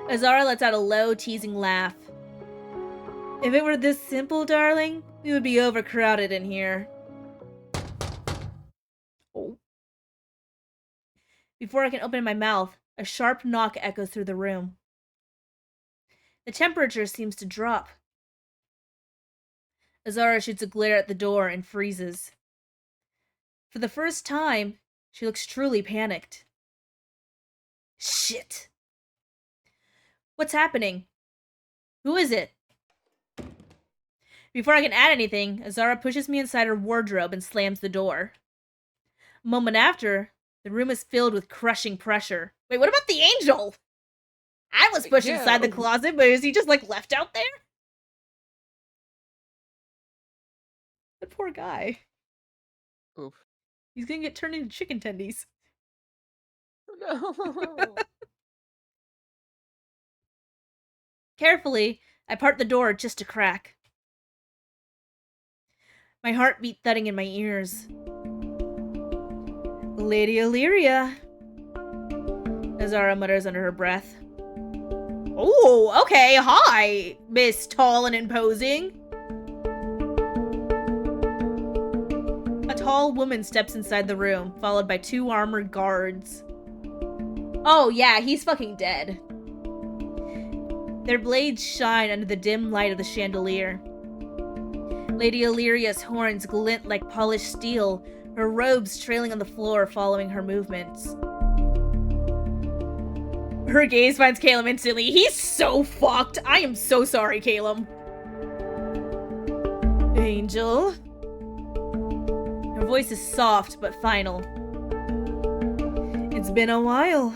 Azara lets out a low, teasing laugh. If it were this simple, darling, we would be overcrowded in here. Oh. Before I can open my mouth, a sharp knock echoes through the room. The temperature seems to drop. Azara shoots a glare at the door and freezes. For the first time, she looks truly panicked. Shit. What's happening? Who is it? Before I can add anything, Azara pushes me inside her wardrobe and slams the door. A moment after, the room is filled with crushing pressure. Wait, what about the angel? I was pushed inside the closet, but is he just, like, left out there? The poor guy. Oof. He's gonna get turned into chicken tendies. No. Carefully, I part the door just a crack. my heartbeat thudding in my ears. Lady Illyria, Azara mutters under her breath. Oh, okay, hi, Miss Tall and Imposing. A tall woman steps inside the room, followed by 2 armored guards. Oh yeah, he's fucking dead. Their blades shine under the dim light of the chandelier. Lady Illyria's horns glint like polished steel, her robes trailing on the floor following her movements. Her gaze finds Calum instantly. He's so fucked. I am so sorry, Calum. Angel. Her voice is soft but final. It's been a while.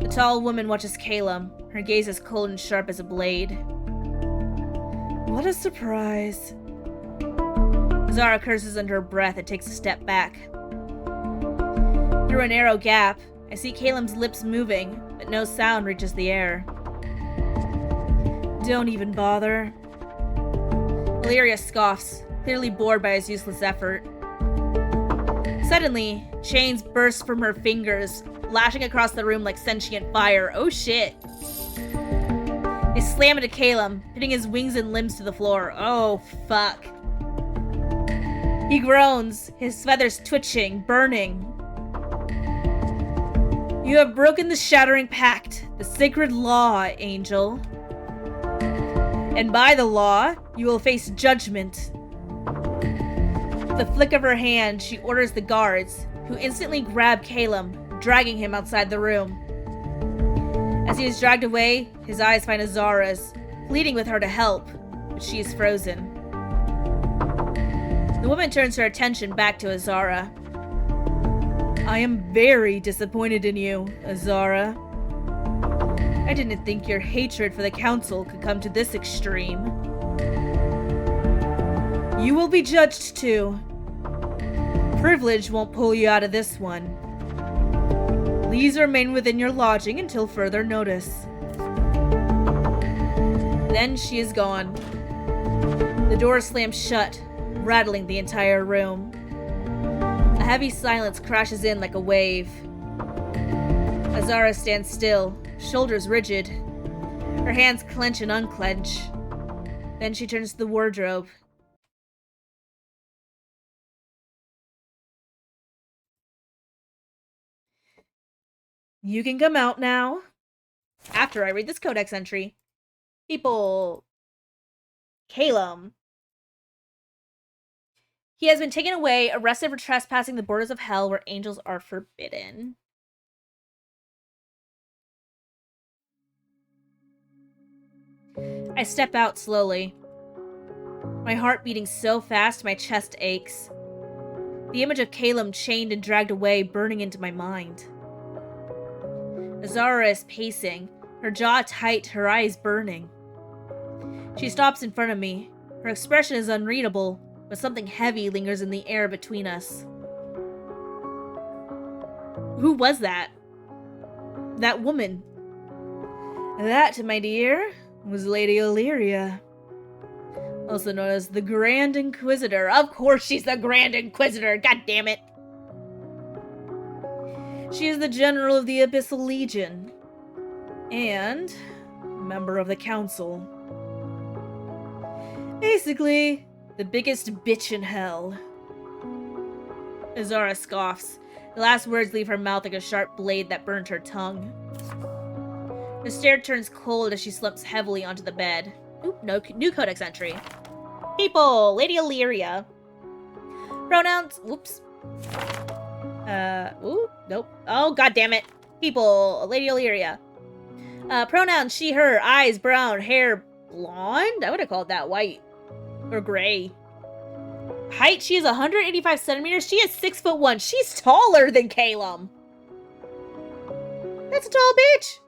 The tall woman watches Calum, her gaze as cold and sharp as a blade. What a surprise. Zara curses under her breath and takes a step back. Through a narrow gap, I see Calum's lips moving, but no sound reaches the air. Don't even bother. Illyria scoffs, clearly bored by his useless effort. Suddenly, chains burst from her fingers, lashing across the room like sentient fire. Oh shit. They slam into Calum, hitting his wings and limbs to the floor. Oh fuck. He groans, his feathers twitching, burning. You have broken the shattering pact, the sacred law, Angel. And by the law, you will face judgment. With the flick of her hand, she orders the guards, who instantly grab Calum, dragging him outside the room. As he is dragged away, his eyes find Azara's, pleading with her to help, but she is frozen. The woman turns her attention back to Azara. I am very disappointed in you, Azara. I didn't think your hatred for the council could come to this extreme. You will be judged too. Privilege won't pull you out of this one. Please remain within your lodging until further notice. Then she is gone. The door slams shut, rattling the entire room. A heavy silence crashes in like a wave. Azara stands still, shoulders rigid. Her hands clench and unclench. Then she turns to the wardrobe. You can come out now. After I read this codex entry. People. Calum. He has been taken away, arrested for trespassing the borders of hell where angels are forbidden. I step out slowly. My heart beating so fast my chest aches. The image of Calum chained and dragged away burning into my mind. Azara is pacing, her jaw tight, her eyes burning. She stops in front of me. Her expression is unreadable, but something heavy lingers in the air between us. Who was that? That woman. That, my dear, was Lady Illyria. Also known as the Grand Inquisitor. Of course she's the Grand Inquisitor, god damn it. She is the General of the Abyssal Legion. And member of the Council. Basically, the biggest bitch in hell. Azara scoffs. The last words leave her mouth like a sharp blade that burned her tongue. Her stare turns cold as she slumps heavily onto the bed. Oop, no, new codex entry. People, Lady Illyria. Pronouns, whoops. Ooh, nope. Oh, god damn it. People, Lady Illyria. Pronouns, she, her, eyes, brown, hair, blonde? I would have called that white. Or gray. Height, she is 185 centimeters. She is 6'1". She's taller than Calum. That's a tall bitch.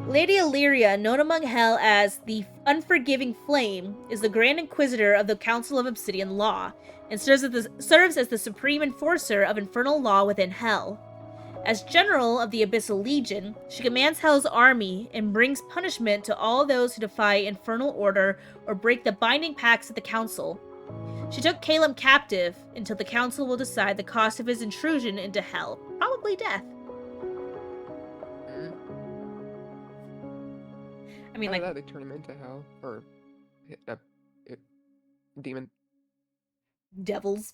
Lady Illyria, known among hell as the Unforgiving Flame, is the Grand Inquisitor of the Council of Obsidian Law, and serves as the supreme enforcer of infernal law within hell. As general of the Abyssal Legion, she commands Hell's army and brings punishment to all those who defy infernal order or break the binding pacts of the Council. She took Caleb captive until the Council will decide the cost of his intrusion into Hell. Probably death. Mm. I mean, Either like, that, they turn him into hell or a demon. devils.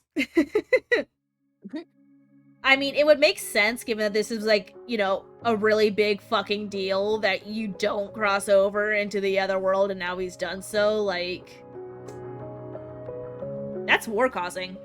I mean, it would make sense given that this is, like, you know, a really big fucking deal that you don't cross over into the other world and now he's done so. Like, that's war causing.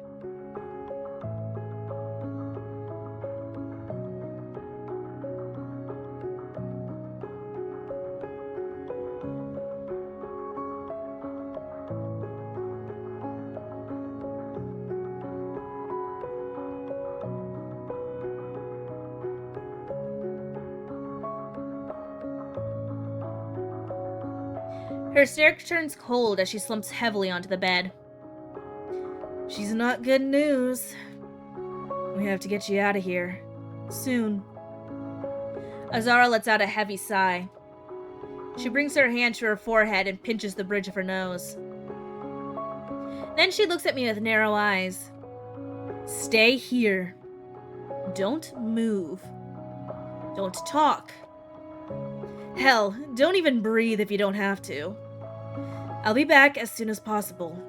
Her stare turns cold as she slumps heavily onto the bed. She's not good news. We have to get you out of here. Soon. Azara lets out a heavy sigh. She brings her hand to her forehead and pinches the bridge of her nose. Then she looks at me with narrow eyes. Stay here. Don't move. Don't talk. Hell, don't even breathe if you don't have to. I'll be back as soon as possible.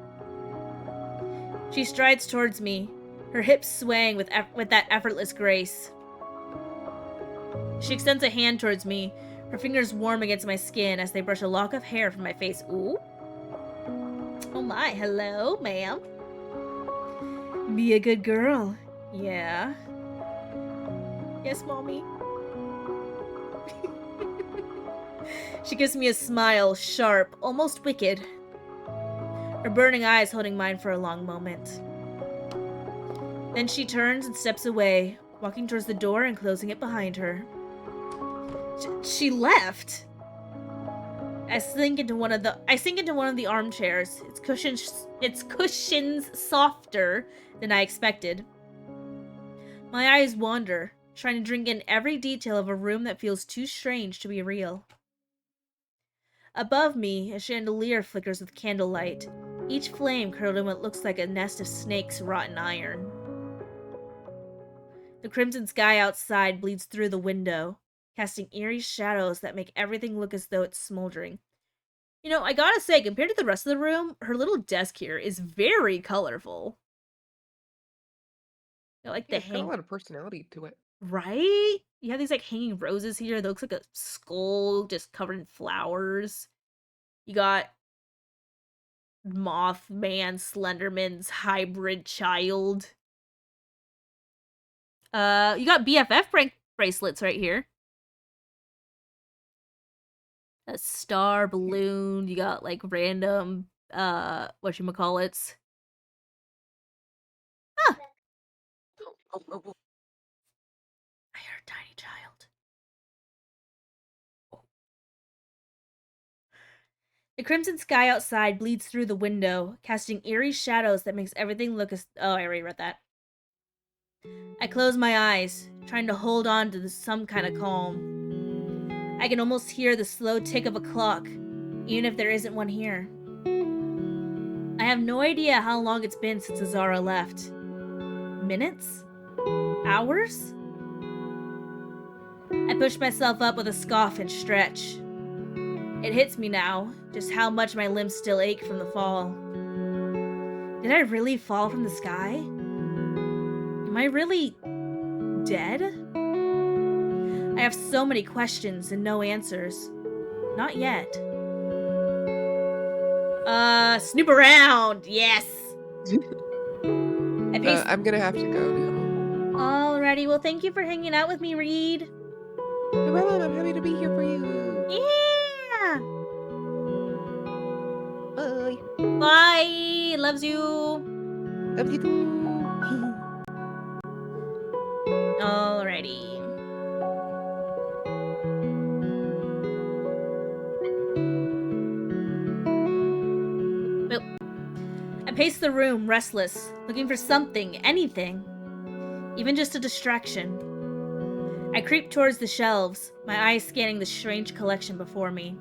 She strides towards me, her hips swaying with that effortless grace. She extends a hand towards me, her fingers warm against my skin as they brush a lock of hair from my face. Ooh. Oh my, hello, ma'am. Be a good girl. Yeah. Yes, mommy. She gives me a smile, sharp, almost wicked. Her burning eyes holding mine for a long moment. Then she turns and steps away, walking towards the door and closing it behind her. She left. I sink into one of the armchairs. Its cushions softer than I expected. My eyes wander, trying to drink in every detail of a room that feels too strange to be real. Above me, a chandelier flickers with candlelight, each flame curled in what looks like a nest of snakes wrought in iron. The crimson sky outside bleeds through the window, casting eerie shadows that make everything look as though it's smoldering. You know, I gotta say, compared to the rest of the room, her little desk here is very colorful. I like the It's got a lot of personality to it. Right? You have these, like, hanging roses here that looks like a skull just covered in flowers. You got Mothman, Slenderman's hybrid child. You got BFF bracelets right here. A star balloon. You got, like, random, whatchamacallits. Huh. Oh. I heard a tiny child. Oh. The crimson sky outside bleeds through the window, casting eerie shadows that makes everything look as... Oh, I already read that. I close my eyes, trying to hold on to some kind of calm. I can almost hear the slow tick of a clock, even if there isn't one here. I have no idea how long it's been since Azara left. Minutes? Hours? I push myself up with a scoff and stretch. It hits me now, just how much my limbs still ache from the fall. Did I really fall from the sky? Am I really dead? I have so many questions and no answers. Not yet. Snoop around! Yes! I'm gonna have to go now. Alrighty, well, thank you for hanging out with me, Reed. You're welcome, I'm happy to be here for you. Yeah! Bye. Bye! Loves you! Love you too. Alrighty. Well, I pace the room, restless, looking for something, anything. Even just a distraction. I creep towards the shelves, my eyes scanning the strange collection before me.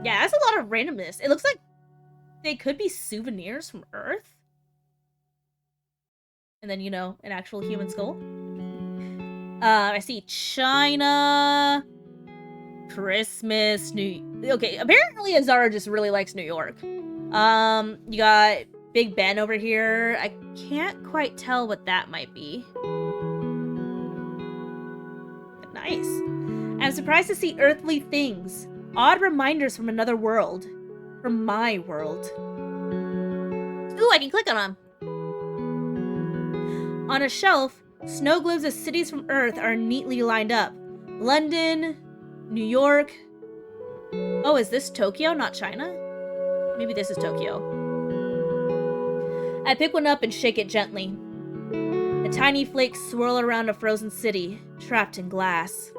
Yeah, that's a lot of randomness. It looks like they could be souvenirs from Earth. And then, an actual human skull. I see China, Christmas, Okay, apparently Azara just really likes New York. You got Big Ben over here. I can't quite tell what that might be. But nice. I'm surprised to see earthly things. Odd reminders from another world. From my world. Ooh, I can click on them. On a shelf, snow globes of cities from Earth are neatly lined up. London, New York. Oh, is this Tokyo, not China? Maybe this is Tokyo. I pick one up and shake it gently. The tiny flakes swirl around a frozen city, trapped in glass.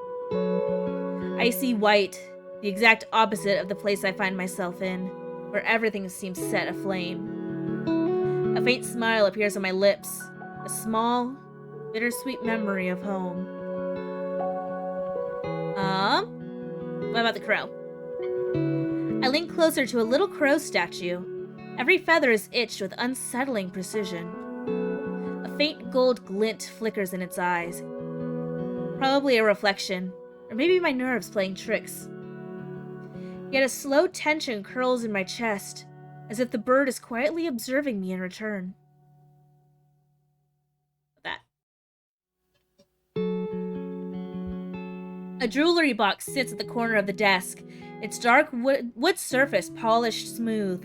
Icy white, the exact opposite of the place I find myself in, where everything seems set aflame. A faint smile appears on my lips, a small, bittersweet memory of home. What about the crow? I lean closer to a little crow statue. Every feather is itched with unsettling precision. A faint gold glint flickers in its eyes. Probably a reflection, or maybe my nerves playing tricks. Yet a slow tension curls in my chest, as if the bird is quietly observing me in return. That. A jewelry box sits at the corner of the desk, its dark wood surface polished smooth.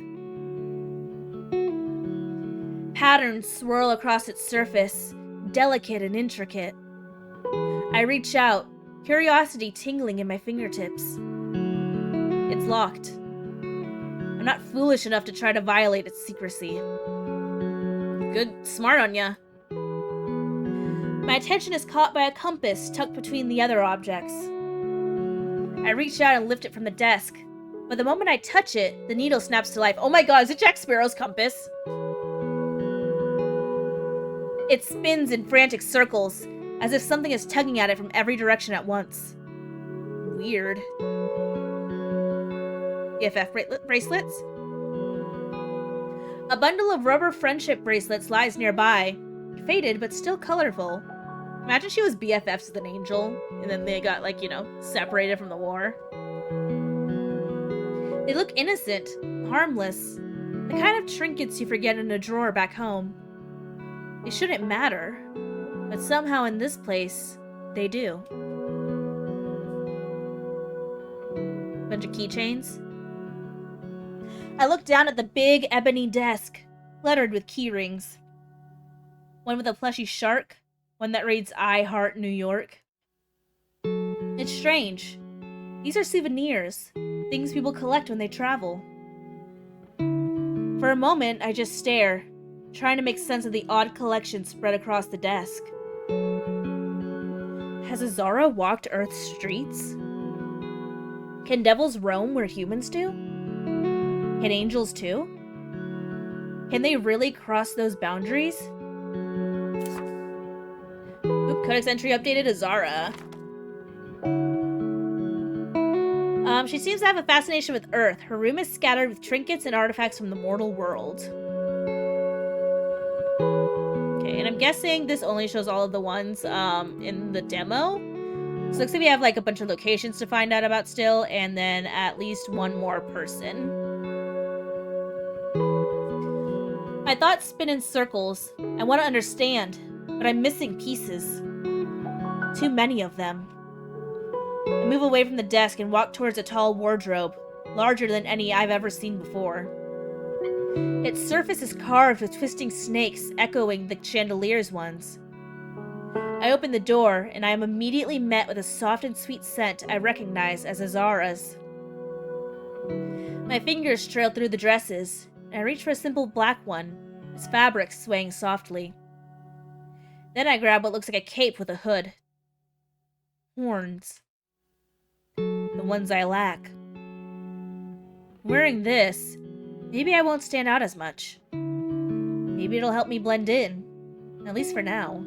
Patterns swirl across its surface, delicate and intricate. I reach out, curiosity tingling in my fingertips. It's locked. I'm not foolish enough to try to violate its secrecy. Good, smart on ya. My attention is caught by a compass tucked between the other objects. I reach out and lift it from the desk, but the moment I touch it, the needle snaps to life. Oh my god, is it Jack Sparrow's compass? It spins in frantic circles, as if something is tugging at it from every direction at once. Weird. BFF bracelets? A bundle of rubber friendship bracelets lies nearby, faded but still colorful. Imagine she was BFFs with an angel, and then they got, separated from the war. They look innocent, harmless, the kind of trinkets you forget in a drawer back home. They shouldn't matter, but somehow in this place, they do. Bunch of keychains. I look down at the big ebony desk, cluttered with key rings. One with a plushy shark, one that reads I Heart New York. It's strange. These are souvenirs, things people collect when they travel. For a moment, I just stare, trying to make sense of the odd collection spread across the desk. Has Azara walked Earth's streets? Can devils roam where humans do? Can angels too? Can they really cross those boundaries? Oop, Codex entry updated Azara. She seems to have a fascination with Earth. Her room is scattered with trinkets and artifacts from the mortal world. Okay, and I'm guessing this only shows all of the ones in the demo. So it looks like we have a bunch of locations to find out about still, and then at least one more person. My thoughts spin in circles. I want to understand, but I'm missing pieces. Too many of them. I move away from the desk and walk towards a tall wardrobe, larger than any I've ever seen before. Its surface is carved with twisting snakes echoing the chandelier's ones. I open the door, and I am immediately met with a soft and sweet scent I recognize as Azara's. My fingers trail through the dresses, and I reach for a simple black one, its fabric swaying softly. Then I grab what looks like a cape with a hood. Horns. The ones I lack. Wearing this, maybe I won't stand out as much. Maybe it'll help me blend in, at least for now.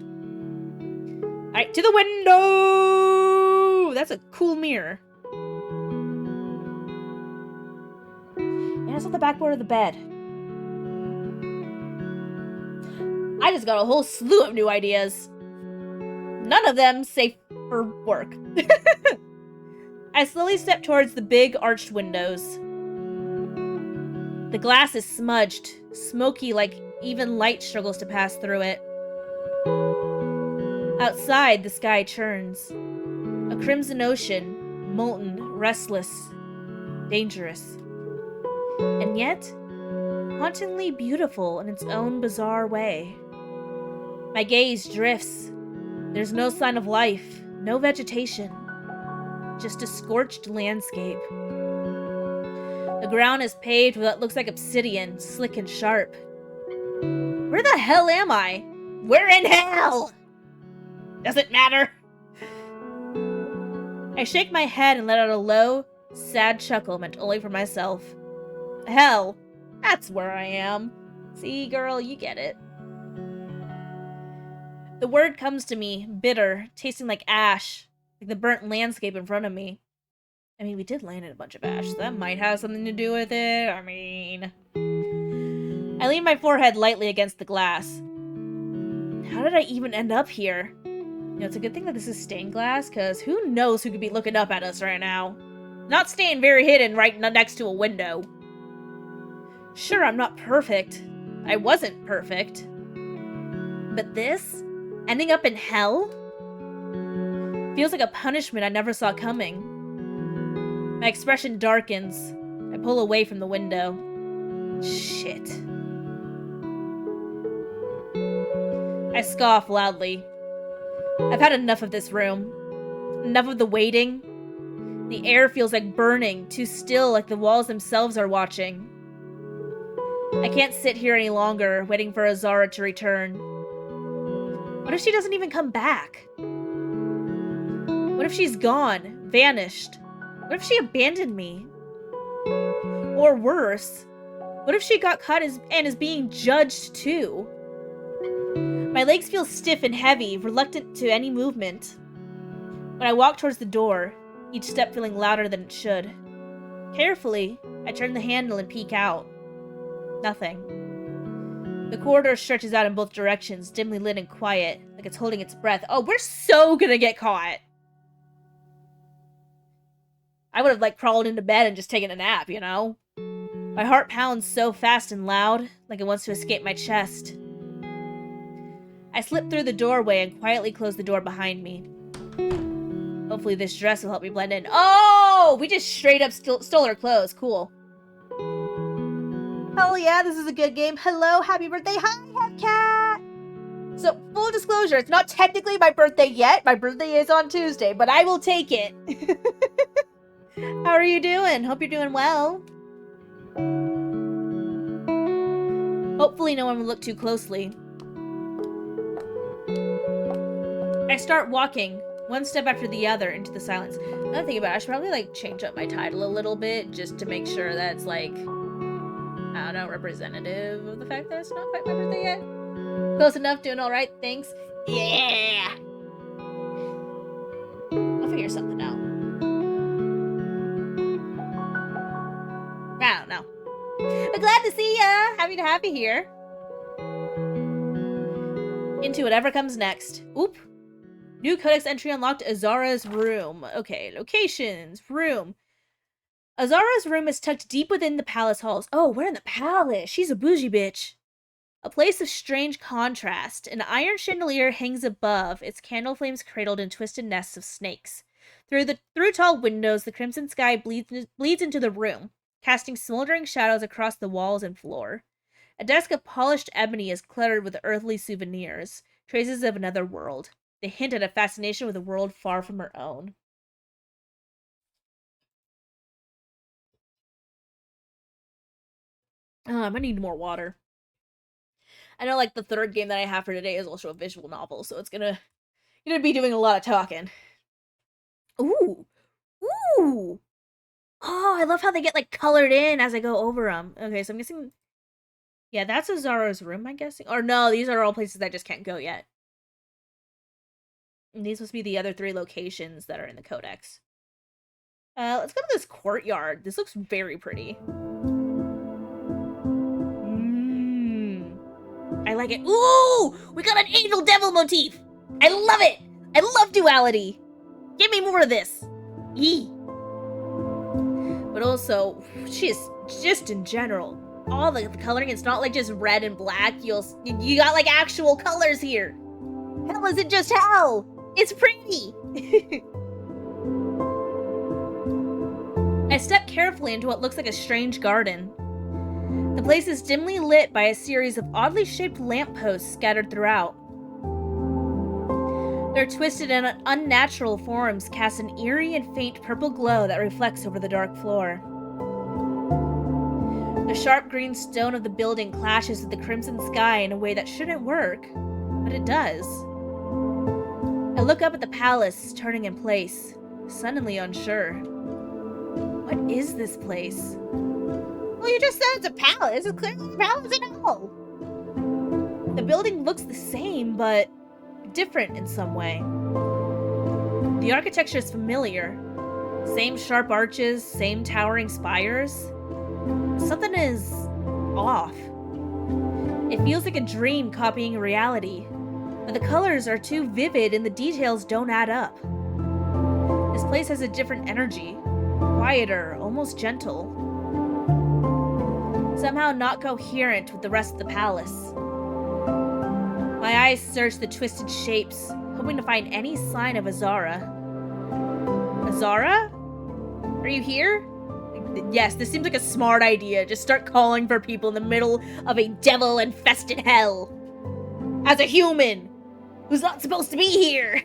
Alright, to the window! That's a cool mirror. And it's on the backboard of the bed. I just got a whole slew of new ideas. None of them safe for work. I slowly step towards the big arched windows. The glass is smudged, smoky like even light struggles to pass through it. Outside, the sky churns. A crimson ocean, molten, restless, dangerous. And yet, hauntingly beautiful in its own bizarre way. My gaze drifts. There's no sign of life, no vegetation. Just a scorched landscape. The ground is paved with what looks like obsidian, slick and sharp. Where the hell am I? We're in hell! Doesn't matter. I shake my head and let out a low, sad chuckle meant only for myself. Hell, that's where I am. See, girl, you get it. The word comes to me, bitter, tasting like ash, like the burnt landscape in front of me. I mean, we did land in a bunch of ash, so that might have something to do with it. I mean... I lean my forehead lightly against the glass. How did I even end up here? You know, it's a good thing that this is stained glass, because who knows who could be looking up at us right now. Not staying very hidden right next to a window. Sure, I'm not perfect. I wasn't perfect. But this? Ending up in hell? Feels like a punishment I never saw coming. My expression darkens. I pull away from the window. Shit. I scoff loudly. I've had enough of this room. Enough of the waiting. The air feels like burning, too still, like the walls themselves are watching. I can't sit here any longer, waiting for Azara to return. What if she doesn't even come back? What if she's gone, vanished? What if she abandoned me? Or worse, what if she got caught and is being judged too? My legs feel stiff and heavy, reluctant to any movement. When I walk towards the door, each step feeling louder than it should. Carefully, I turn the handle and peek out. Nothing. The corridor stretches out in both directions, dimly lit and quiet, like it's holding its breath. Oh, we're so gonna get caught! I would have, like, crawled into bed and just taken a nap, you know? My heart pounds so fast and loud, like it wants to escape my chest. I slip through the doorway and quietly close the door behind me. Hopefully this dress will help me blend in. Oh! We just straight up stole her clothes. Cool. Hell yeah, this is a good game. Hello, happy birthday. Hi, Hepcat! So, full disclosure, it's not technically my birthday yet. My birthday is on Tuesday, but I will take it. How are you doing? Hope you're doing well. Hopefully no one will look too closely. I start walking, one step after the other, into the silence. Another thing about it, I should probably, like, change up my title a little bit, just to make sure that it's, like, I don't know, representative of the fact that it's not quite my birthday yet. Close enough, doing alright, thanks. Yeah! I'll figure something out. I don't know. But glad to see ya! Happy to have you here. Into whatever comes next. Oop. New codex entry unlocked, Azara's room. Okay, locations, room. Azara's room is tucked deep within the palace halls. Oh, we're in the palace. She's a bougie bitch. A place of strange contrast. An iron chandelier hangs above, its candle flames cradled in twisted nests of snakes. Through tall windows, the crimson sky bleeds into the room, casting smoldering shadows across the walls and floor. A desk of polished ebony is cluttered with earthly souvenirs, traces of another world. They hint at a fascination with a world far from her own. Oh, I'm gonna need more water. I know, like, the third game that I have for today is also a visual novel, so it's gonna be doing a lot of talking. Ooh! Ooh! Oh, I love how they get, like, colored in as I go over them. Okay, so I'm guessing... Yeah, that's Azara's room, I'm guessing. Or no, these are all places I just can't go yet. And these must be the other 3 locations that are in the codex. Let's go to this courtyard. This looks very pretty. I like it. Ooh! We got an angel devil motif! I love it! I love duality! Give me more of this! Yee! But also, just in general, all the coloring, it's not like just red and black. You got like actual colors here. Hell isn't just hell! It's pretty! I step carefully into what looks like a strange garden. The place is dimly lit by a series of oddly shaped lampposts scattered throughout. Their twisted and unnatural forms cast an eerie and faint purple glow that reflects over the dark floor. The sharp green stone of the building clashes with the crimson sky in a way that shouldn't work, but it does. I look up at the palace, turning in place, suddenly unsure. What is this place? Well, you just said it's a palace. It's clearly a palace at all. The building looks the same, but different in some way. The architecture is familiar. Same sharp arches, same towering spires. Something is off. It feels like a dream copying a reality, but the colors are too vivid and the details don't add up. This place has a different energy, quieter, almost gentle. Somehow not coherent with the rest of the palace. My eyes search the twisted shapes, hoping to find any sign of Azara. Azara? Are you here? Yes, this seems like a smart idea. Just start calling for people in the middle of a devil-infested hell. As a human who's not supposed to be here.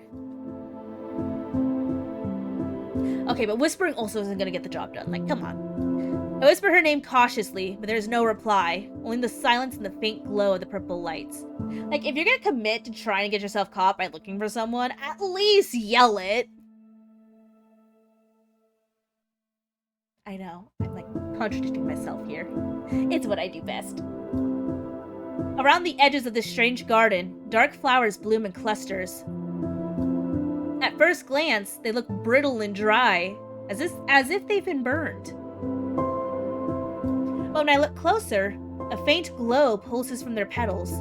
Okay, but whispering also isn't gonna get the job done. Like, come on. I whisper her name cautiously, but there's no reply. Only the silence and the faint glow of the purple lights. Like, if you're gonna commit to trying to get yourself caught by looking for someone, at least yell it. I know, I'm like contradicting myself here. It's what I do best. Around the edges of this strange garden, dark flowers bloom in clusters. At first glance, they look brittle and dry, as if they've been burned. But when I look closer, a faint glow pulses from their petals.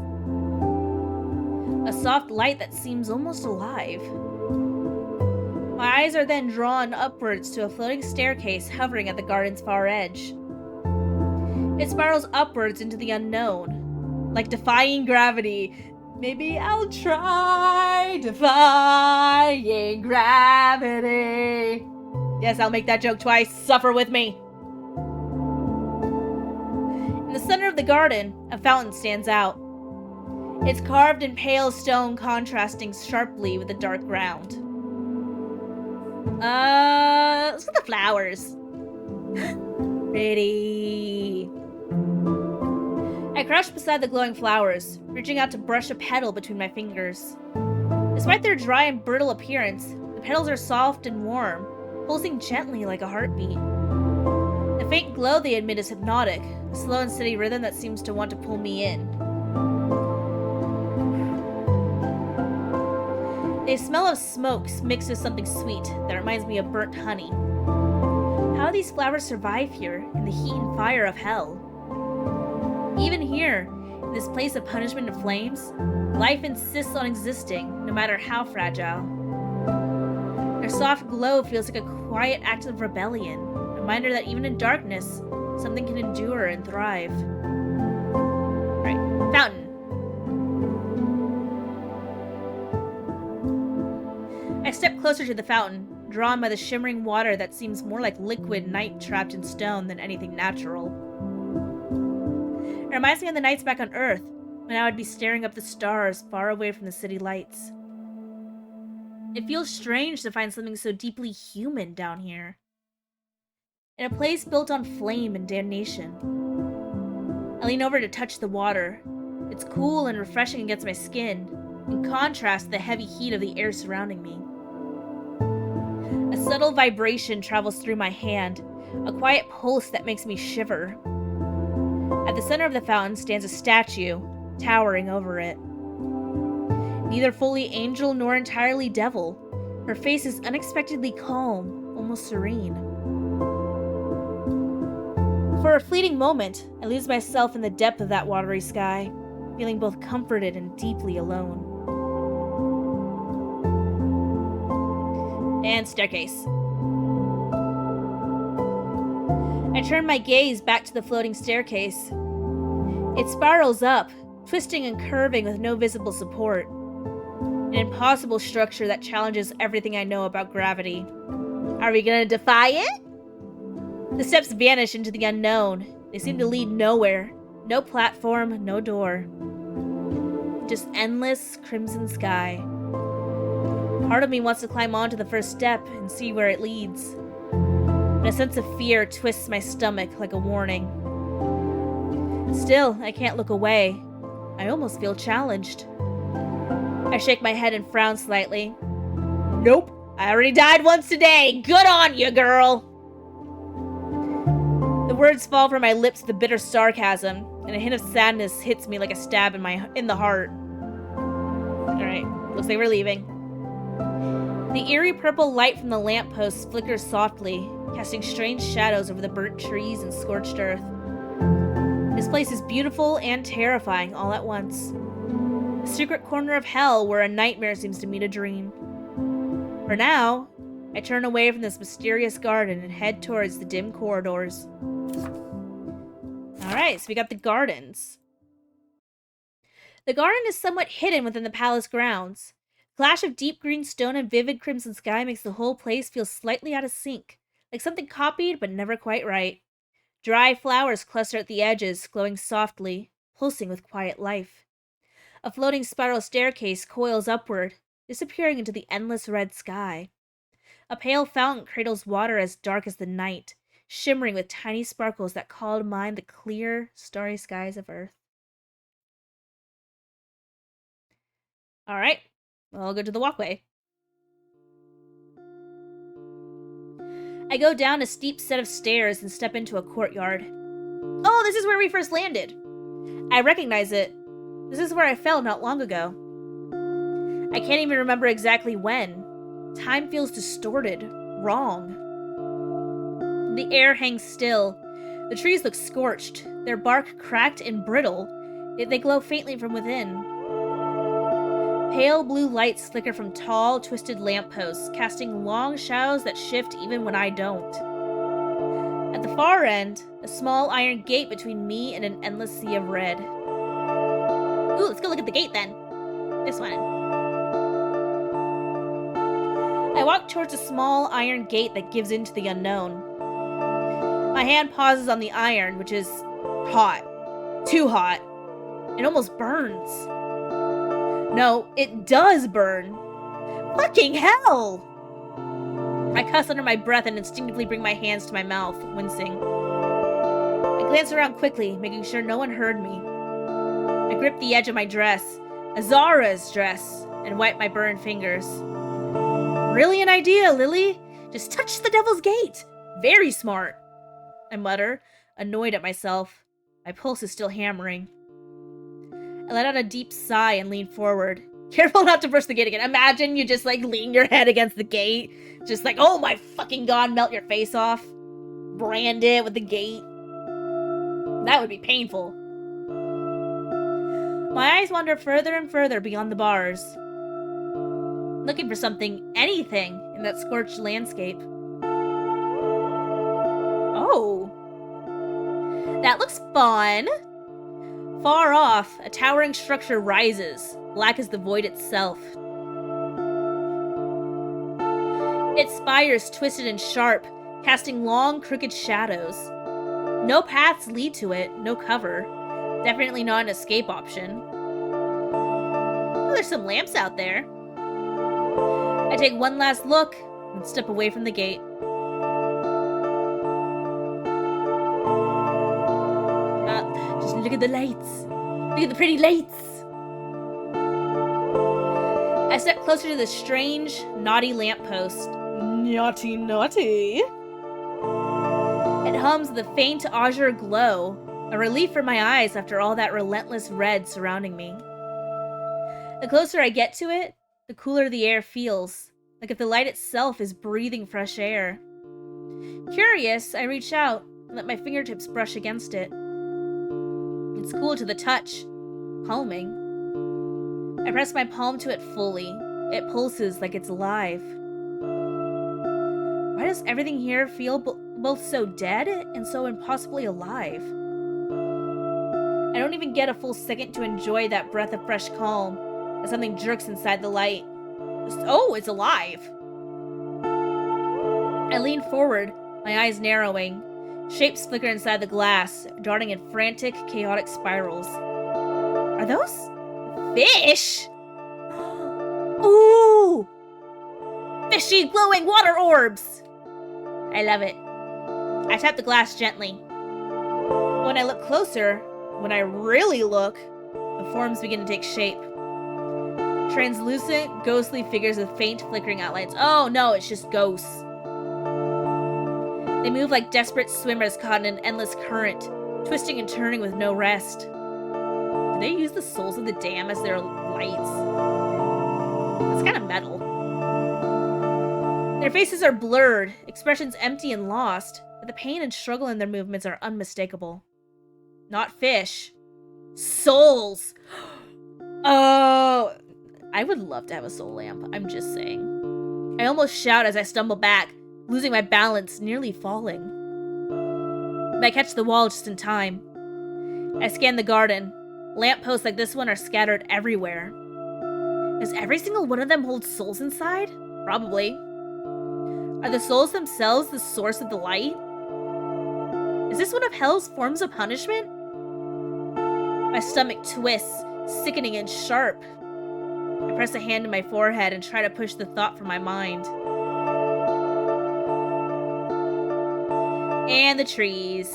A soft light that seems almost alive. My eyes are then drawn upwards to a floating staircase hovering at the garden's far edge. It spirals upwards into the unknown, like defying gravity. Maybe I'll try defying gravity. Yes, I'll make that joke twice. Suffer with me. In the center of the garden, a fountain stands out. It's carved in pale stone, contrasting sharply with the dark ground. Let's look at the flowers. Pretty. I crouch beside the glowing flowers, reaching out to brush a petal between my fingers. Despite their dry and brittle appearance, the petals are soft and warm, pulsing gently like a heartbeat. The faint glow they emit is hypnotic, a slow and steady rhythm that seems to want to pull me in. They smell of smokes mixed with something sweet that reminds me of burnt honey. How do these flowers survive here, in the heat and fire of hell? Even here, in this place of punishment and flames, life insists on existing, no matter how fragile. Their soft glow feels like a quiet act of rebellion, a reminder that even in darkness, something can endure and thrive. Right, fountain. I step closer to the fountain, drawn by the shimmering water that seems more like liquid night trapped in stone than anything natural. It reminds me of the nights back on Earth, when I would be staring up the stars far away from the city lights. It feels strange to find something so deeply human down here. In a place built on flame and damnation. I lean over to touch the water. It's cool and refreshing against my skin, in contrast to the heavy heat of the air surrounding me. A subtle vibration travels through my hand, a quiet pulse that makes me shiver. At the center of the fountain stands a statue, towering over it. neither fully angel nor entirely devil. Her face is unexpectedly calm, almost serene. For a fleeting moment, I lose myself in the depth of that watery sky, feeling both comforted and deeply alone. And staircase. I turn my gaze back to the floating staircase. It spirals up, twisting and curving with no visible support. An impossible structure that challenges everything I know about gravity. Are we gonna defy it? The steps vanish into the unknown. They seem to lead nowhere. No platform, no door. Just endless crimson sky. Part of me wants to climb onto the first step and see where it leads. But a sense of fear twists my stomach like a warning. Still, I can't look away. I almost feel challenged. I shake my head and frown slightly. Nope, I already died once today. Good on you, girl. The words fall from my lips with a bitter sarcasm, and a hint of sadness hits me like a stab in the heart. Alright, looks like we're leaving. The eerie purple light from the lamppost flickers softly, casting strange shadows over the burnt trees and scorched earth. This place is beautiful and terrifying all at once. A secret corner of hell where a nightmare seems to meet a dream. For now, I turn away from this mysterious garden and head towards the dim corridors. Alright, so we got the gardens. The garden is somewhat hidden within the palace grounds. The clash of deep green stone and vivid crimson sky makes the whole place feel slightly out of sync, like something copied but never quite right. Dry flowers cluster at the edges, glowing softly, pulsing with quiet life. A floating spiral staircase coils upward, disappearing into the endless red sky. A pale fountain cradles water as dark as the night, shimmering with tiny sparkles that call to mind the clear, starry skies of Earth. Alright, well, I'll go to the walkway. I go down a steep set of stairs and step into a courtyard. Oh, this is where we first landed. I recognize it. This is where I fell not long ago. I can't even remember exactly when. Time feels distorted, wrong. The air hangs still. The trees look scorched, their bark cracked and brittle, yet they glow faintly from within. Pale blue lights flicker from tall, twisted lampposts, casting long shadows that shift even when I don't. At the far end, a small iron gate between me and an endless sea of red. Ooh, let's go look at the gate then. This one. I walk towards a small iron gate that gives into the unknown. My hand pauses on the iron, which is hot. Too hot. It almost burns. No, it does burn. Fucking hell! I cuss under my breath and instinctively bring my hands to my mouth, wincing. I glance around quickly, making sure no one heard me. I grip the edge of my dress, Azara's dress, and wipe my burned fingers. Brilliant idea, Lily! Just touch the devil's gate! Very smart! I mutter, annoyed at myself. My pulse is still hammering. I let out a deep sigh and lean forward. Careful not to brush the gate again. Imagine you just, lean your head against the gate. Just oh my fucking god, melt your face off. Brand it with the gate. That would be painful. My eyes wander further and further beyond the bars. Looking for something, anything, in that scorched landscape. Oh. That looks fun. Far off, a towering structure rises, black as the void itself. Its spires twisted and sharp, casting long, crooked shadows. No paths lead to it, no cover. Definitely not an escape option. Oh, there's some lamps out there. I take one last look and step away from the gate. Just look at the lights. Look at the pretty lights. I step closer to the strange, naughty lamppost. Naughty, naughty. It hums with a faint azure glow, a relief for my eyes after all that relentless red surrounding me. The closer I get to it, the cooler the air feels, like if the light itself is breathing fresh air. Curious, I reach out and let my fingertips brush against it. It's cool to the touch, calming. I press my palm to it fully. It pulses like it's alive. Why does everything here feel both so dead and so impossibly alive? I don't even get a full second to enjoy that breath of fresh calm as something jerks inside the light. Oh, it's alive! I lean forward, my eyes narrowing. Shapes flicker inside the glass, darting in frantic, chaotic spirals. Are those fish? Ooh! Fishy, glowing water orbs! I love it. I tap the glass gently. When I look closer, when I really look, the forms begin to take shape. Translucent, ghostly figures with faint, flickering outlines. Oh no, it's just ghosts. They move like desperate swimmers caught in an endless current, twisting and turning with no rest. Do they use the souls of the dam as their lights? That's kind of metal. Their faces are blurred, expressions empty and lost, but the pain and struggle in their movements are unmistakable. Not fish. Souls! Oh! I would love to have a soul lamp, I'm just saying. I almost shout as I stumble back, losing my balance, nearly falling. But I catch the wall just in time. I scan the garden. Lampposts like this one are scattered everywhere. Does every single one of them hold souls inside? Probably. Are the souls themselves the source of the light? Is this one of hell's forms of punishment? My stomach twists, sickening and sharp. I press a hand to my forehead and try to push the thought from my mind. And the trees.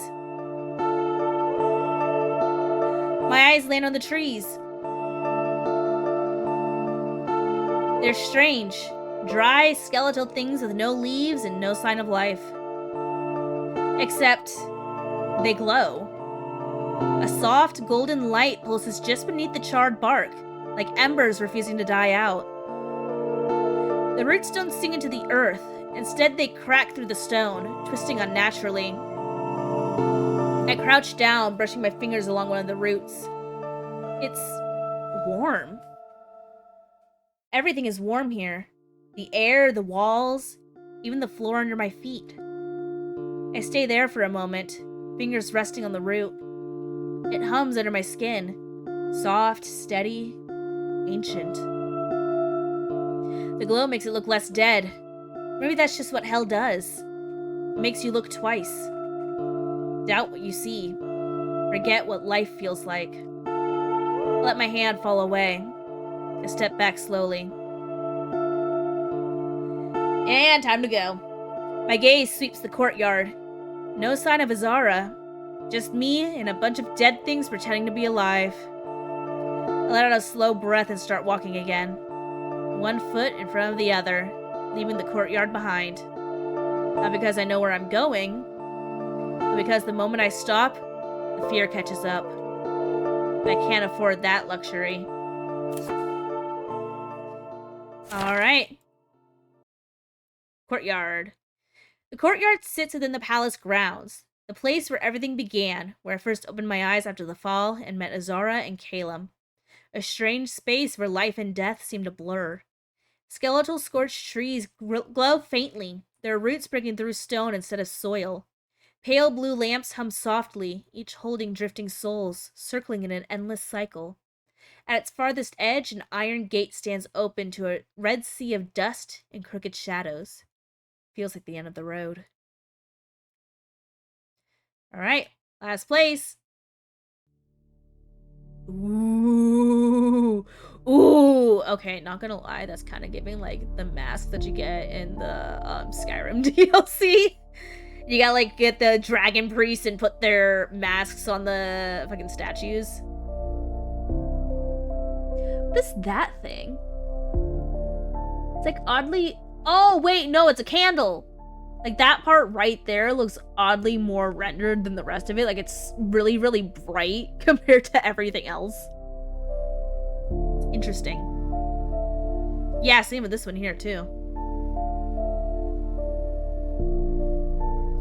My eyes land on the trees. They're strange, dry, skeletal things with no leaves and no sign of life. Except, they glow. A soft, golden light pulses just beneath the charred bark, like embers refusing to die out. The roots don't sink into the earth. Instead, they crack through the stone, twisting unnaturally. I crouch down, brushing my fingers along one of the roots. It's warm. Everything is warm here. The air, the walls, even the floor under my feet. I stay there for a moment, fingers resting on the root. It hums under my skin, soft, steady, ancient. The glow makes it look less dead. Maybe that's just what hell does. It makes you look twice. Doubt what you see. Forget what life feels like. I let my hand fall away. I step back slowly. And time to go. My gaze sweeps the courtyard. No sign of Azara. Just me and a bunch of dead things pretending to be alive. I let out a slow breath and start walking again. One foot in front of the other, leaving the courtyard behind. Not because I know where I'm going, but because the moment I stop, the fear catches up. I can't afford that luxury. Alright. Courtyard. The courtyard sits within the palace grounds, the place where everything began, where I first opened my eyes after the fall and met Azara and Calum. A strange space where life and death seem to blur. Skeletal scorched trees glow faintly, their roots breaking through stone instead of soil. Pale blue lamps hum softly, each holding drifting souls, circling in an endless cycle. At its farthest edge, an iron gate stands open to a red sea of dust and crooked shadows. Feels like the end of the road. Alright, last place. Ooh. Ooh. Okay, not gonna lie, that's kind of giving like the mask that you get in the Skyrim DLC. You gotta like get the dragon priests and put their masks on the fucking statues. What is that thing? It's like oddly... Oh, wait, no, it's a candle. Like that part right there looks oddly more rendered than the rest of it. Like it's really, really bright compared to everything else. Interesting. Yeah, same with this one here, too.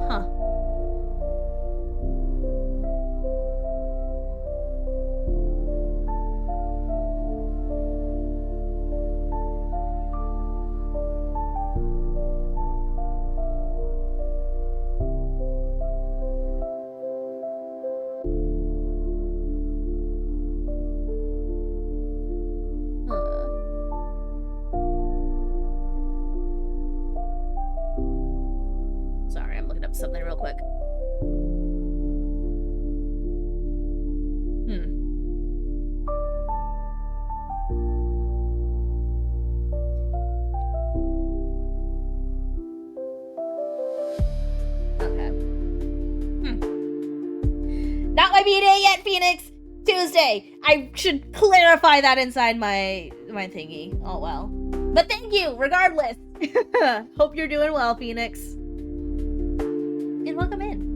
Huh. Sorry, I'm looking up something real quick. Okay. Not my B-Day yet, Phoenix! Tuesday! I should clarify that inside my thingy. Oh well. But thank you, regardless! Hope you're doing well, Phoenix. And welcome in.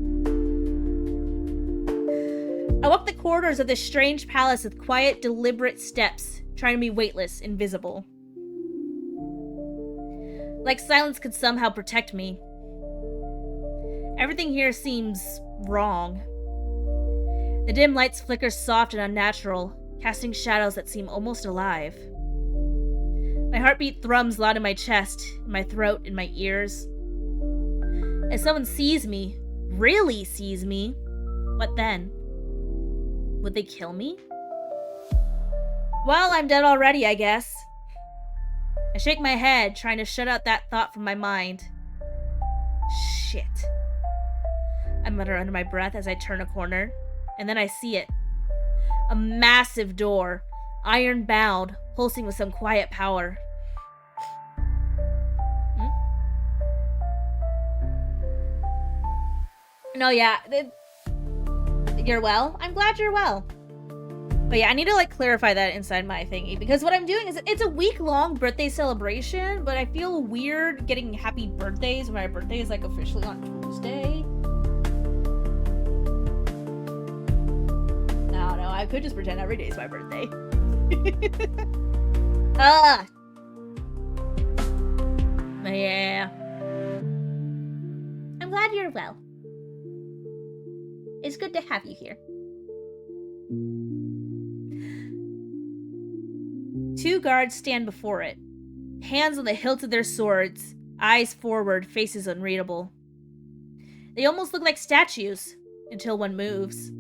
I walk the corridors of this strange palace with quiet, deliberate steps, trying to be weightless, invisible. Like silence could somehow protect me. Everything here seems wrong. The dim lights flicker soft and unnatural, casting shadows that seem almost alive. My heartbeat thrums loud in my chest, in my throat, in my ears. If someone sees me, really sees me, what then? Would they kill me? Well, I'm dead already, I guess. I shake my head, trying to shut out that thought from my mind. Shit. I mutter under my breath as I turn a corner, and then I see it. A massive door, iron-bound, pulsing with some quiet power. No, yeah. You're well? I'm glad you're well. But yeah, I need to like clarify that inside my thingy, because what I'm doing is it's a week-long birthday celebration, but I feel weird getting happy birthdays when my birthday is like officially on Tuesday. No, I could just pretend every day is my birthday. But yeah. I'm glad you're well. It's good to have you here. Two guards stand before it, hands on the hilt of their swords, eyes forward, faces unreadable. They almost look like statues, until one moves.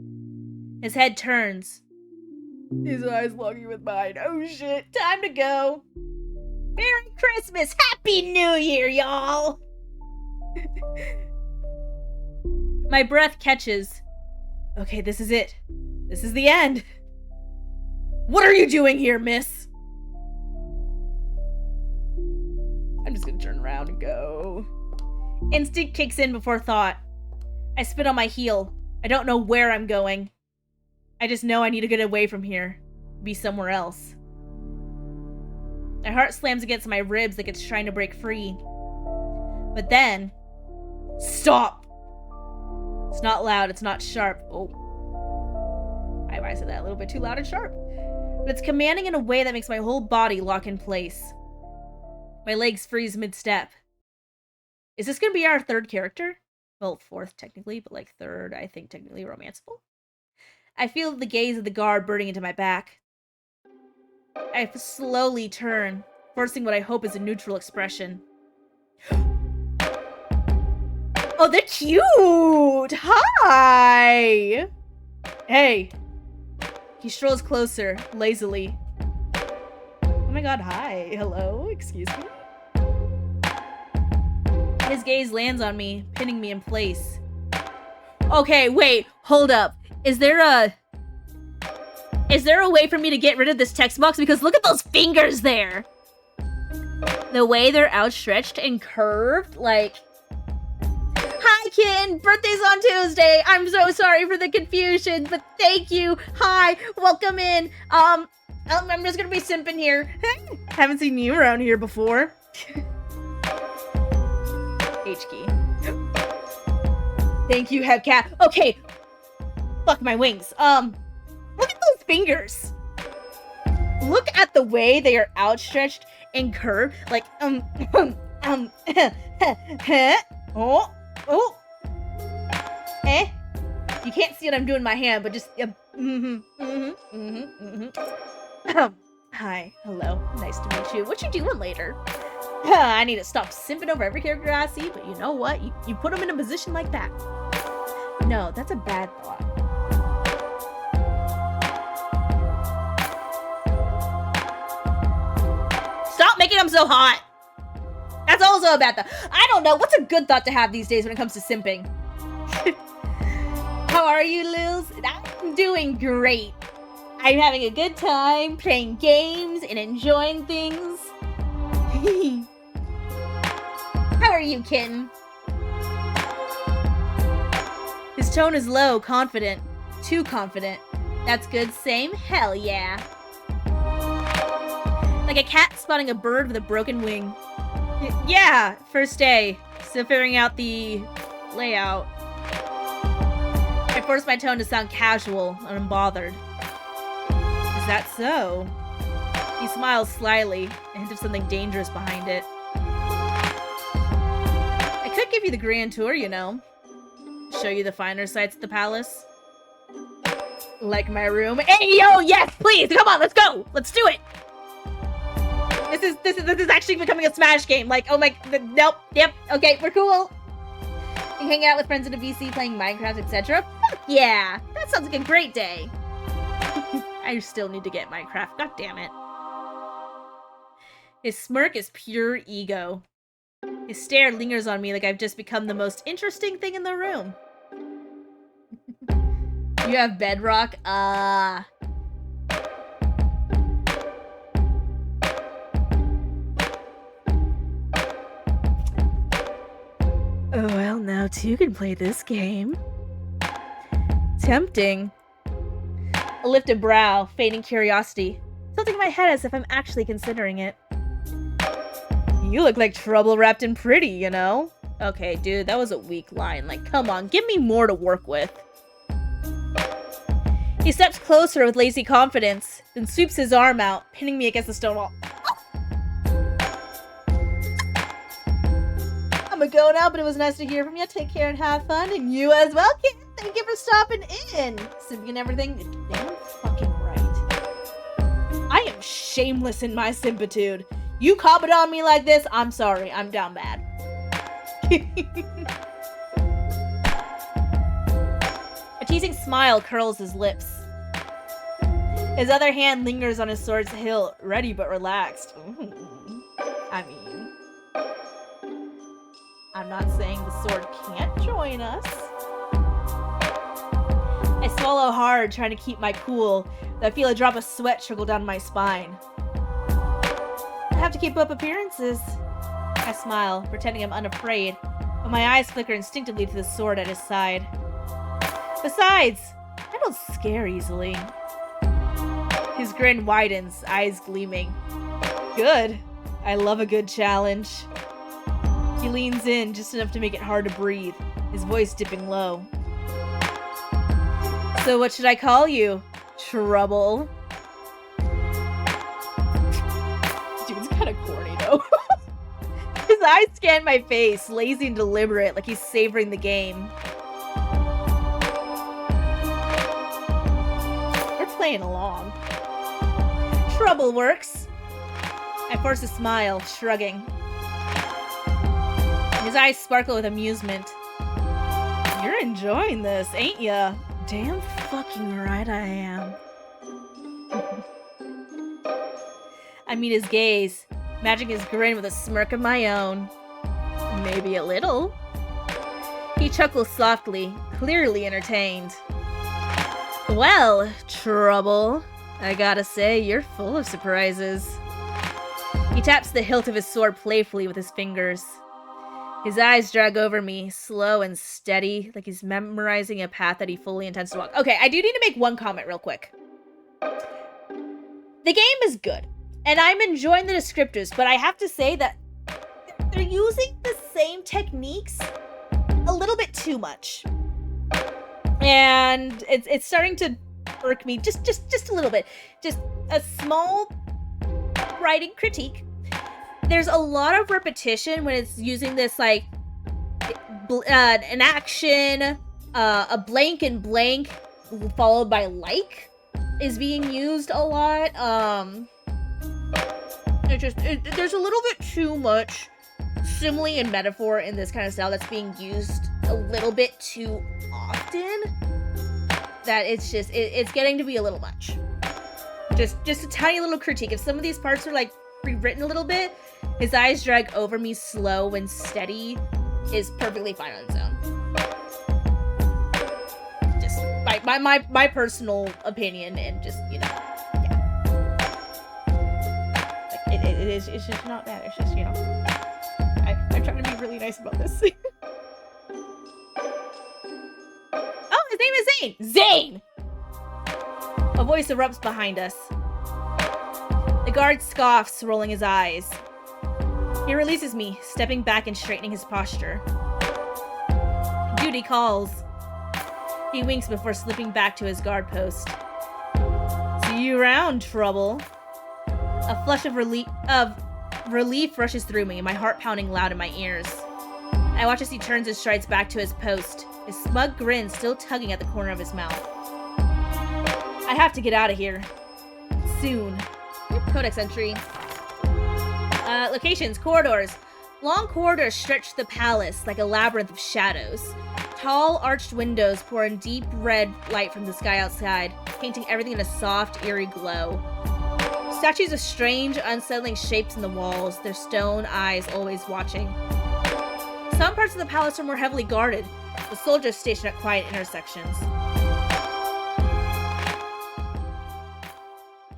His head turns. His eyes longing with mine. Oh shit, time to go. Merry Christmas! Happy New Year, y'all! My breath catches. Okay, this is it. This is the end. What are you doing here, miss? I'm just gonna turn around and go. Instinct kicks in before thought. I spit on my heel. I don't know where I'm going. I just know I need to get away from here. Be somewhere else. My heart slams against my ribs like it's trying to break free. But then... Stop! It's not loud, it's not sharp. Oh. I said that a little bit too loud and sharp. But it's commanding in a way that makes my whole body lock in place. My legs freeze mid-step. Is this gonna be our third character? Well, fourth technically, but like third, I think technically romanceable. I feel the gaze of the guard burning into my back. I slowly turn, forcing what I hope is a neutral expression. Oh, they're cute! Hi! Hey. He strolls closer, lazily. Oh my god, hi. Hello? Excuse me? His gaze lands on me, pinning me in place. Okay, wait, hold up. Is there a way for me to get rid of this text box? Because look at those fingers there! The way they're outstretched and curved, like... Hi, Kin! Birthday's on Tuesday! I'm so sorry for the confusion, but thank you! Hi! Welcome in! I'm just gonna be simping here. Haven't seen you around here before. H key. Thank you, Hepcat. Okay. Fuck my wings. Look at those fingers. Look at the way they are outstretched and curve, like, oh, eh? You can't see what I'm doing in my hand, but just, Hi, hello, nice to meet you. What you doing later? I need to stop simping over every character I see, but you know what? You put them in a position like that. No, that's a bad thought. Stop making them so hot! That's also a bad thought. I don't know, what's a good thought to have these days when it comes to simping? How are you, Lils? I'm doing great. I'm having a good time playing games and enjoying things. How are you, kitten? His tone is low, confident. Too confident. That's good, same? Hell yeah. Like a cat spotting a bird with a broken wing. Yeah, first day. Still figuring out the layout. I forced my tone to sound casual and unbothered. Is that so? He smiles slyly, a hint of something dangerous behind it. I could give you the grand tour, you know. Show you the finer sights at the palace. Like my room. Hey, yo, yes, please, come on, let's go! Let's do it! This is actually becoming a Smash game. Like, oh my, nope, yep, okay, we're cool. You hang out with friends in a VC playing Minecraft, etc. Fuck yeah! That sounds like a great day. I still need to get Minecraft, god damn it. His smirk is pure ego. His stare lingers on me like I've just become the most interesting thing in the room. You have bedrock? Oh, well, now two can play this game. Tempting. A lifted brow, feigning curiosity. Tilting my head as if I'm actually considering it. You look like trouble wrapped in pretty, you know? Okay, dude, that was a weak line. Like, come on, give me more to work with. He steps closer with lazy confidence, then sweeps his arm out, pinning me against the stone wall. I'm gonna go now, but it was nice to hear from you. Take care and have fun, and you as well, kid. Thank you for stopping in. Simping and everything. Damn fucking right. I am shameless in my simpitude. You comment on me like this, I'm sorry. I'm down bad. A teasing smile curls his lips. His other hand lingers on his sword's hilt, ready but relaxed. I mean, I'm not saying the sword can't join us. I swallow hard, trying to keep my cool, though I feel a drop of sweat trickle down my spine. I have to keep up appearances. I smile, pretending I'm unafraid, but my eyes flicker instinctively to the sword at his side. Besides, I don't scare easily. His grin widens, eyes gleaming. Good. I love a good challenge. He leans in just enough to make it hard to breathe, his voice dipping low. So what should I call you? Trouble? Dude's kind of corny though. His eyes scan my face, lazy and deliberate, like he's savoring the game. We're playing along. Trouble works. I force a smile, shrugging. His eyes sparkle with amusement. You're enjoying this, ain't ya? Damn fucking right I am. I meet his gaze, matching his grin with a smirk of my own. Maybe a little. He chuckles softly, clearly entertained. Well, Trouble, I gotta say, you're full of surprises. He taps the hilt of his sword playfully with his fingers. His eyes drag over me, slow and steady, like he's memorizing a path that he fully intends to walk. Okay, I do need to make one comment real quick. The game is good, and I'm enjoying the descriptors, but I have to say that they're using the same techniques a little bit too much. And it's starting to irk me just a little bit. Just a small writing critique. there's a lot of repetition when it's using this, like, an action, a blank and blank followed by like is being used a lot. There's a little bit too much simile and metaphor in this kind of style that's being used a little bit too often, that it's getting to be a little much. Just a tiny little critique. If some of these parts are, like, rewritten a little bit, his eyes drag over me slow and steady is perfectly fine on its own. Just my personal opinion, and just, you know, yeah. Like, it's just not bad. It's just, you know, I'm trying to be really nice about this. Oh, his name is Zane! Zane! A voice erupts behind us. The guard scoffs, rolling his eyes. He releases me, stepping back and straightening his posture. Duty calls. He winks before slipping back to his guard post. See you around, trouble. A flush of relief rushes through me, my heart pounding loud in my ears. I watch as he turns and strides back to his post, his smug grin still tugging at the corner of his mouth. I have to get out of here. Soon. Codex entry. Locations, corridors. Long corridors stretch the palace like a labyrinth of shadows. Tall, arched windows pour in deep red light from the sky outside, painting everything in a soft, eerie glow. Statues of strange, unsettling shapes in the walls, their stone eyes always watching. Some parts of the palace are more heavily guarded, with soldiers stationed at quiet intersections.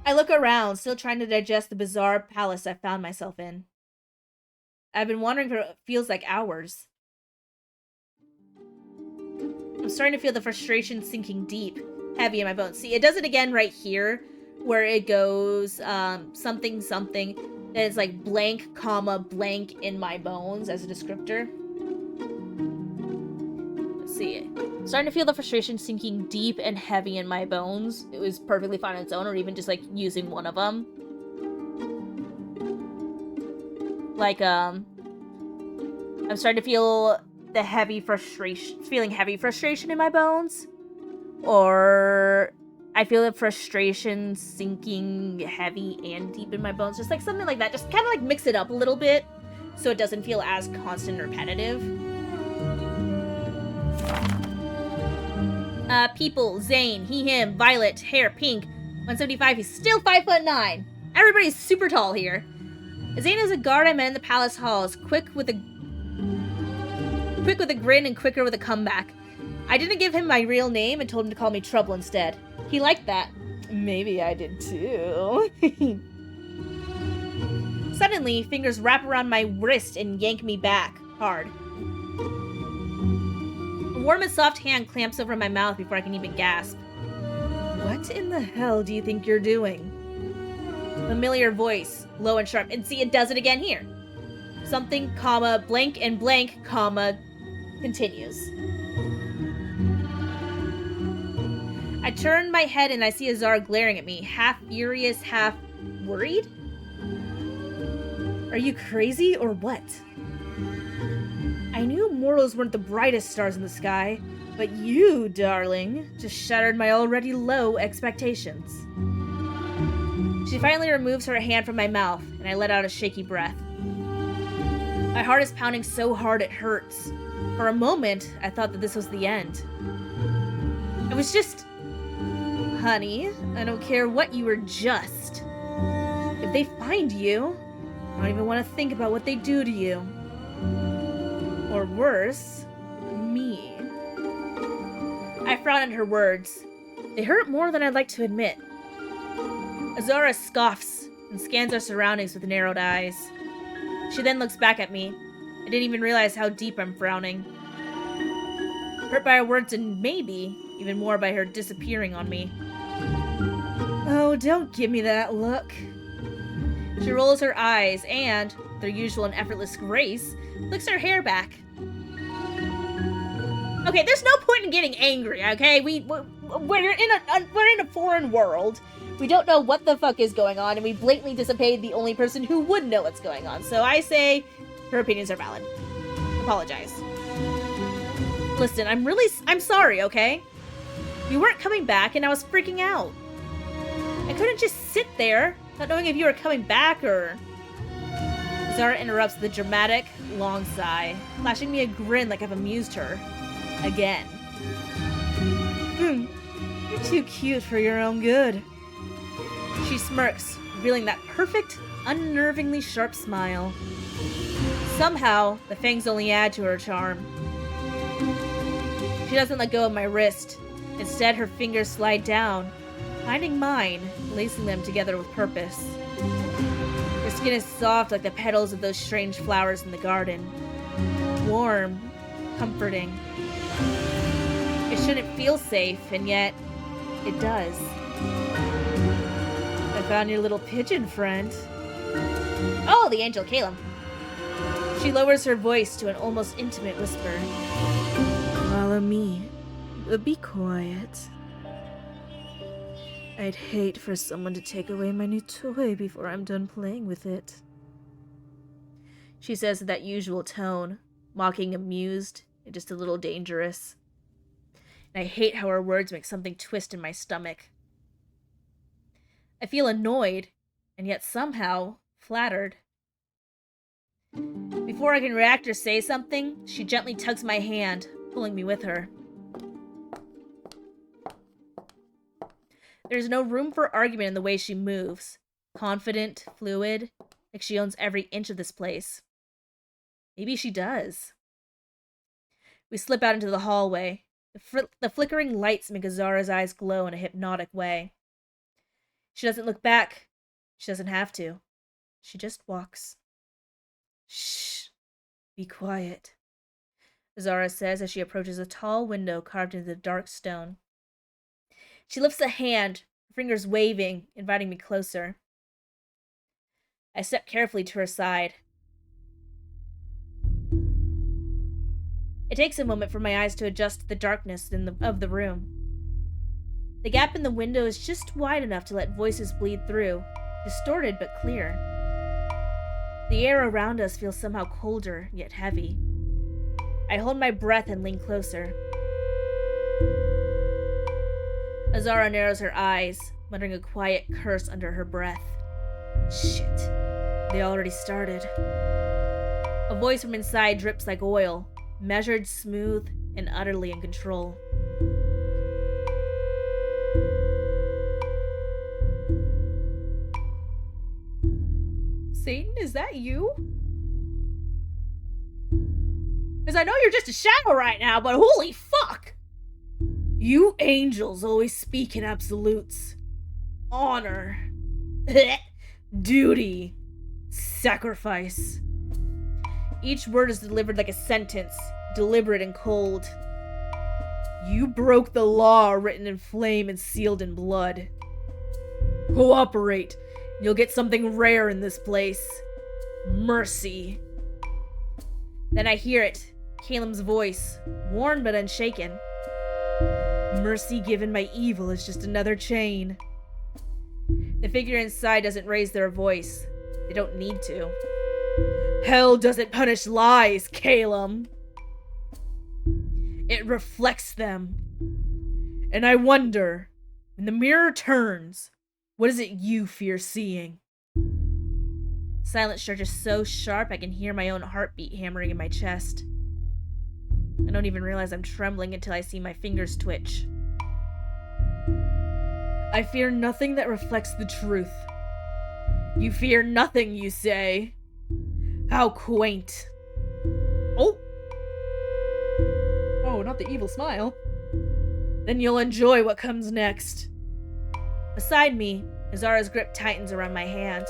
I look around, still trying to digest the bizarre palace I found myself in. I've been wandering for what feels like hours. I'm starting to feel the frustration sinking deep, heavy in my bones. See, it does it again right here, where it goes, something, something, then it's like blank, comma, blank in my bones as a descriptor. Let's see. Starting to feel the frustration sinking deep and heavy in my bones. It was perfectly fine on its own, or even just, like, using one of them. Like, I'm starting to feel the heavy frustration, feeling heavy frustration in my bones. Or I feel the frustration sinking heavy and deep in my bones. Just, like, something like that. Just kind of, like, mix it up a little bit so it doesn't feel as constant and repetitive. People, Zane, he, him, Violet, hair, pink, 175, he's still 5'9". Everybody's super tall here. Zane is a guard I met in the palace halls, quick with a grin and quicker with a comeback. I didn't give him my real name and told him to call me Trouble instead. He liked that. Maybe I did too. Suddenly, fingers wrap around my wrist and yank me back, hard. A warm and soft hand clamps over my mouth before I can even gasp. What in the hell do you think you're doing? Familiar voice, low and sharp. And see, it does it again here. Something, comma, blank and blank, comma, continues. I turn my head and I see Azar glaring at me, half furious, half worried. Are you crazy or what? I knew mortals weren't the brightest stars in the sky, but you, darling, just shattered my already low expectations. She finally removes her hand from my mouth, and I let out a shaky breath. My heart is pounding so hard it hurts. For a moment, I thought that this was the end. I was just... Honey, I don't care what you were just. If they find you, I don't even want to think about what they do to you. Or worse, me. I frown at her words. They hurt more than I'd like to admit. Azara scoffs and scans our surroundings with narrowed eyes. She then looks back at me. I didn't even realize how deep I'm frowning. Hurt by her words and maybe even more by her disappearing on me. Oh, don't give me that look. She rolls her eyes and, with her usual and effortless grace, flicks her hair back. Okay, there's no point in getting angry, okay? We're in a foreign world. We don't know what the fuck is going on, and we blatantly disobeyed the only person who would know what's going on. So I say her opinions are valid. Apologize. Listen, I'm sorry, okay? You weren't coming back, and I was freaking out. I couldn't just sit there, not knowing if you were coming back or... Zara interrupts with a dramatic, long sigh, flashing me a grin like I've amused her. Again. You're too cute for your own good. She smirks, revealing that perfect, unnervingly sharp smile. Somehow, the fangs only add to her charm. She doesn't let go of my wrist. Instead, her fingers slide down, finding mine, lacing them together with purpose. Her skin is soft like the petals of those strange flowers in the garden. Warm, comforting. It shouldn't feel safe, and yet, it does. I found your little pigeon friend. Oh, the angel Caleb. She lowers her voice to an almost intimate whisper. Follow me, but be quiet. I'd hate for someone to take away my new toy before I'm done playing with it. She says in that usual tone, mocking, amused, and just a little dangerous. And I hate how her words make something twist in my stomach. I feel annoyed, and yet somehow flattered. Before I can react or say something, she gently tugs my hand, pulling me with her. There's no room for argument in the way she moves. Confident, fluid, like she owns every inch of this place. Maybe she does. We slip out into the hallway. The flickering lights make Azara's eyes glow in a hypnotic way. She doesn't look back. She doesn't have to. She just walks. Shh. Be quiet, Azara says as she approaches a tall window carved into the dark stone. She lifts a hand, her fingers waving, inviting me closer. I step carefully to her side. It takes a moment for my eyes to adjust to the darkness of the room. The gap in the window is just wide enough to let voices bleed through, distorted but clear. The air around us feels somehow colder, yet heavy. I hold my breath and lean closer. Azara narrows her eyes, muttering a quiet curse under her breath. Shit. They already started. A voice from inside drips like oil, measured, smooth, and utterly in control. Satan, is that you? Because I know you're just a shadow right now, but holy fuck! You angels always speak in absolutes. Honor. Duty. Sacrifice. Each word is delivered like a sentence, deliberate and cold. You broke the law written in flame and sealed in blood. Cooperate. You'll get something rare in this place. Mercy. Then I hear it. Caleb's voice, worn but unshaken. Mercy given by evil is just another chain. The figure inside doesn't raise their voice. They don't need to. Hell doesn't punish lies, Caleb. It reflects them. And I wonder, when the mirror turns, what is it you fear seeing? Silence stretches so sharp I can hear my own heartbeat hammering in my chest. I don't even realize I'm trembling until I see my fingers twitch. I fear nothing that reflects the truth. You fear nothing, you say? How quaint. Oh! Oh, not the evil smile. Then you'll enjoy what comes next. Beside me, Azara's grip tightens around my hand.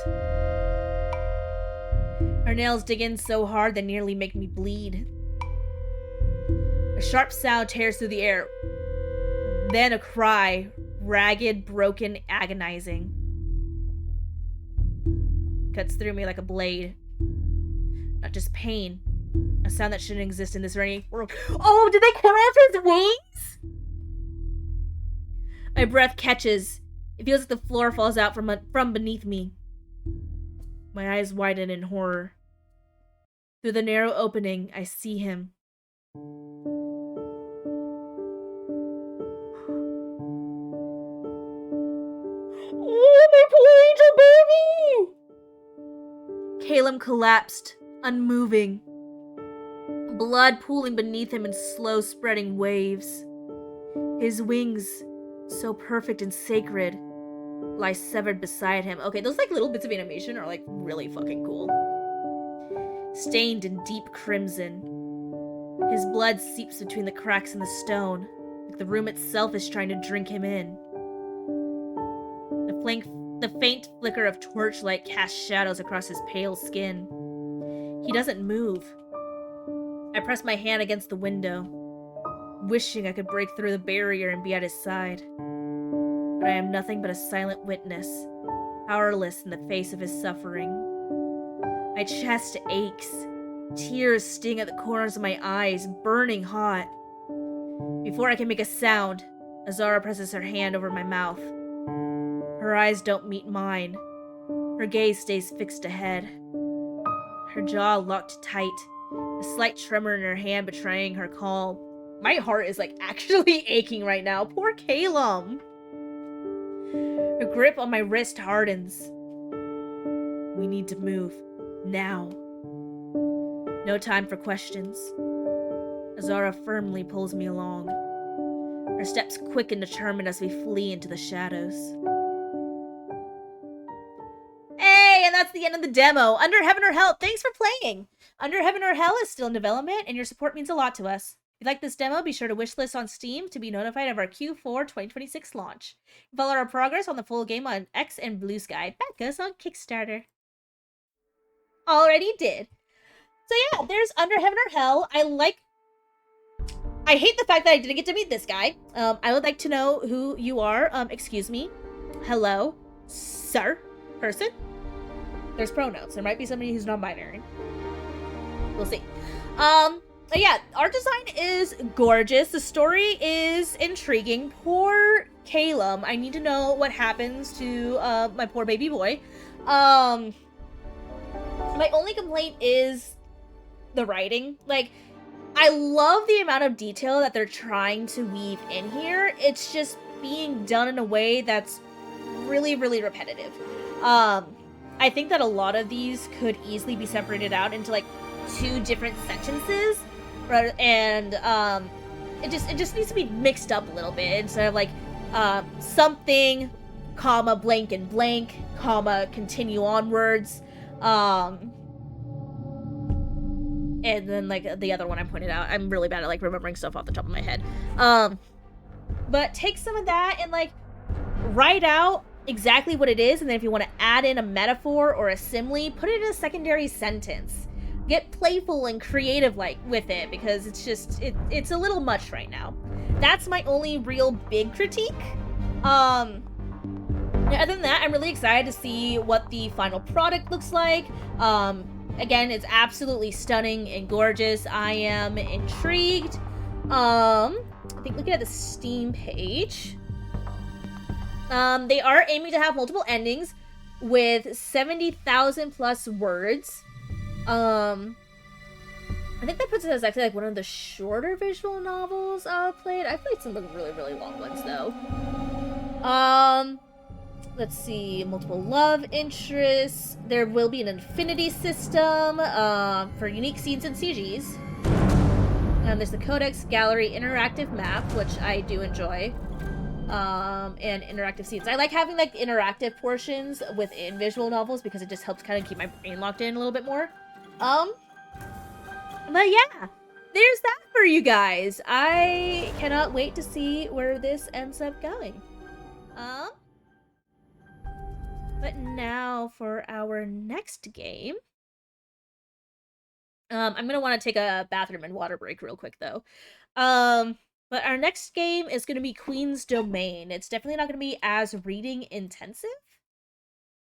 Her nails dig in so hard they nearly make me bleed. A sharp sound tears through the air. Then a cry, ragged, broken, agonizing. Cuts through me like a blade. Not just pain. A sound that shouldn't exist in this very world. Oh, did they cut off his wings? My breath catches, It feels like the floor falls out from beneath me. My eyes widen in horror. Through the narrow opening, I see him. Oh, my poor angel baby! Caleb collapsed, unmoving. Blood pooling beneath him in slow spreading waves. His wings, so perfect and sacred, lie severed beside him. Okay, those like little bits of animation are like really fucking cool. Stained in deep crimson. His blood seeps between the cracks in the stone, like the room itself is trying to drink him in. The faint flicker of torchlight casts shadows across his pale skin. He doesn't move. I press my hand against the window, wishing I could break through the barrier and be at his side. But I am nothing but a silent witness, powerless in the face of his suffering. My chest aches. Tears sting at the corners of my eyes, burning hot. Before I can make a sound, Azara presses her hand over my mouth. Her eyes don't meet mine. Her gaze stays fixed ahead. Her jaw locked tight, a slight tremor in her hand betraying her calm. My heart is like actually aching right now. Poor Calum. Her grip on my wrist hardens. We need to move. Now. No time for questions. Azara firmly pulls me along. Her steps quick and determined as we flee into the shadows. Hey, and that's the end of the demo. Under Heaven or Hell, thanks for playing. Under Heaven or Hell is still in development, and your support means a lot to us. If you like this demo, be sure to wishlist on Steam to be notified of our Q4 2026 launch. Follow our progress on the full game on X and Blue Sky. Back us on Kickstarter. Already did. So yeah, there's Under Heaven or Hell. I hate the fact that I didn't get to meet this guy. I would like to know who you are. Excuse me. Hello, sir, person. There's pronouns. There might be somebody who's non-binary. We'll see. Yeah, art design is gorgeous. The story is intriguing. Poor Calum. I need to know what happens to my poor baby boy. My only complaint is the writing. Like, I love the amount of detail that they're trying to weave in here. It's just being done in a way that's really, really repetitive. I think that a lot of these could easily be separated out into like 2 different sentences, right? And it just needs to be mixed up a little bit instead of like something, comma, blank and blank, comma, continue onwards. And then like the other one I pointed out, I'm really bad at like remembering stuff off the top of my head. But take some of that and like write out exactly what it is, and then if you want to add in a metaphor or a simile, put it in a secondary sentence. Get playful and creative like with it, because it's just it's a little much right now. That's my only real big critique. Other than that, I'm really excited to see what the final product looks like. Again, it's absolutely stunning and gorgeous. I am intrigued. I think looking at the Steam page, they are aiming to have multiple endings with 70,000 plus words. I think that puts it as actually like one of the shorter visual novels I've played. I've played some of the really, really long ones though. Let's see, multiple love interests. There will be an infinity system for unique scenes and CGs. There's the Codex Gallery interactive map, which I do enjoy. And interactive scenes. I like having like interactive portions within visual novels because it just helps kind of keep my brain locked in a little bit more. But yeah, there's that for you guys. I cannot wait to see where this ends up going. But now for our next game. I'm gonna want to take a bathroom and water break real quick though. But our next game is gonna be Queen's Domain. It's definitely not gonna be as reading intensive.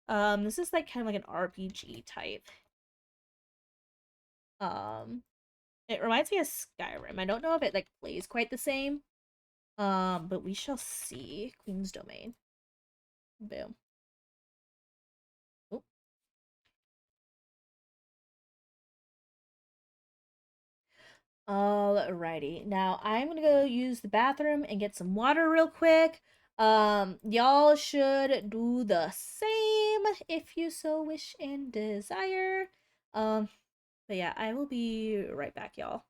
This is like kind of like an RPG type. It reminds me of Skyrim. I don't know if it like plays quite the same. But we shall see. Queen's Domain. Boom. Oop. Alrighty. Now I'm gonna go use the bathroom and get some water real quick. Y'all should do the same if you so wish and desire. But yeah, I will be right back, y'all.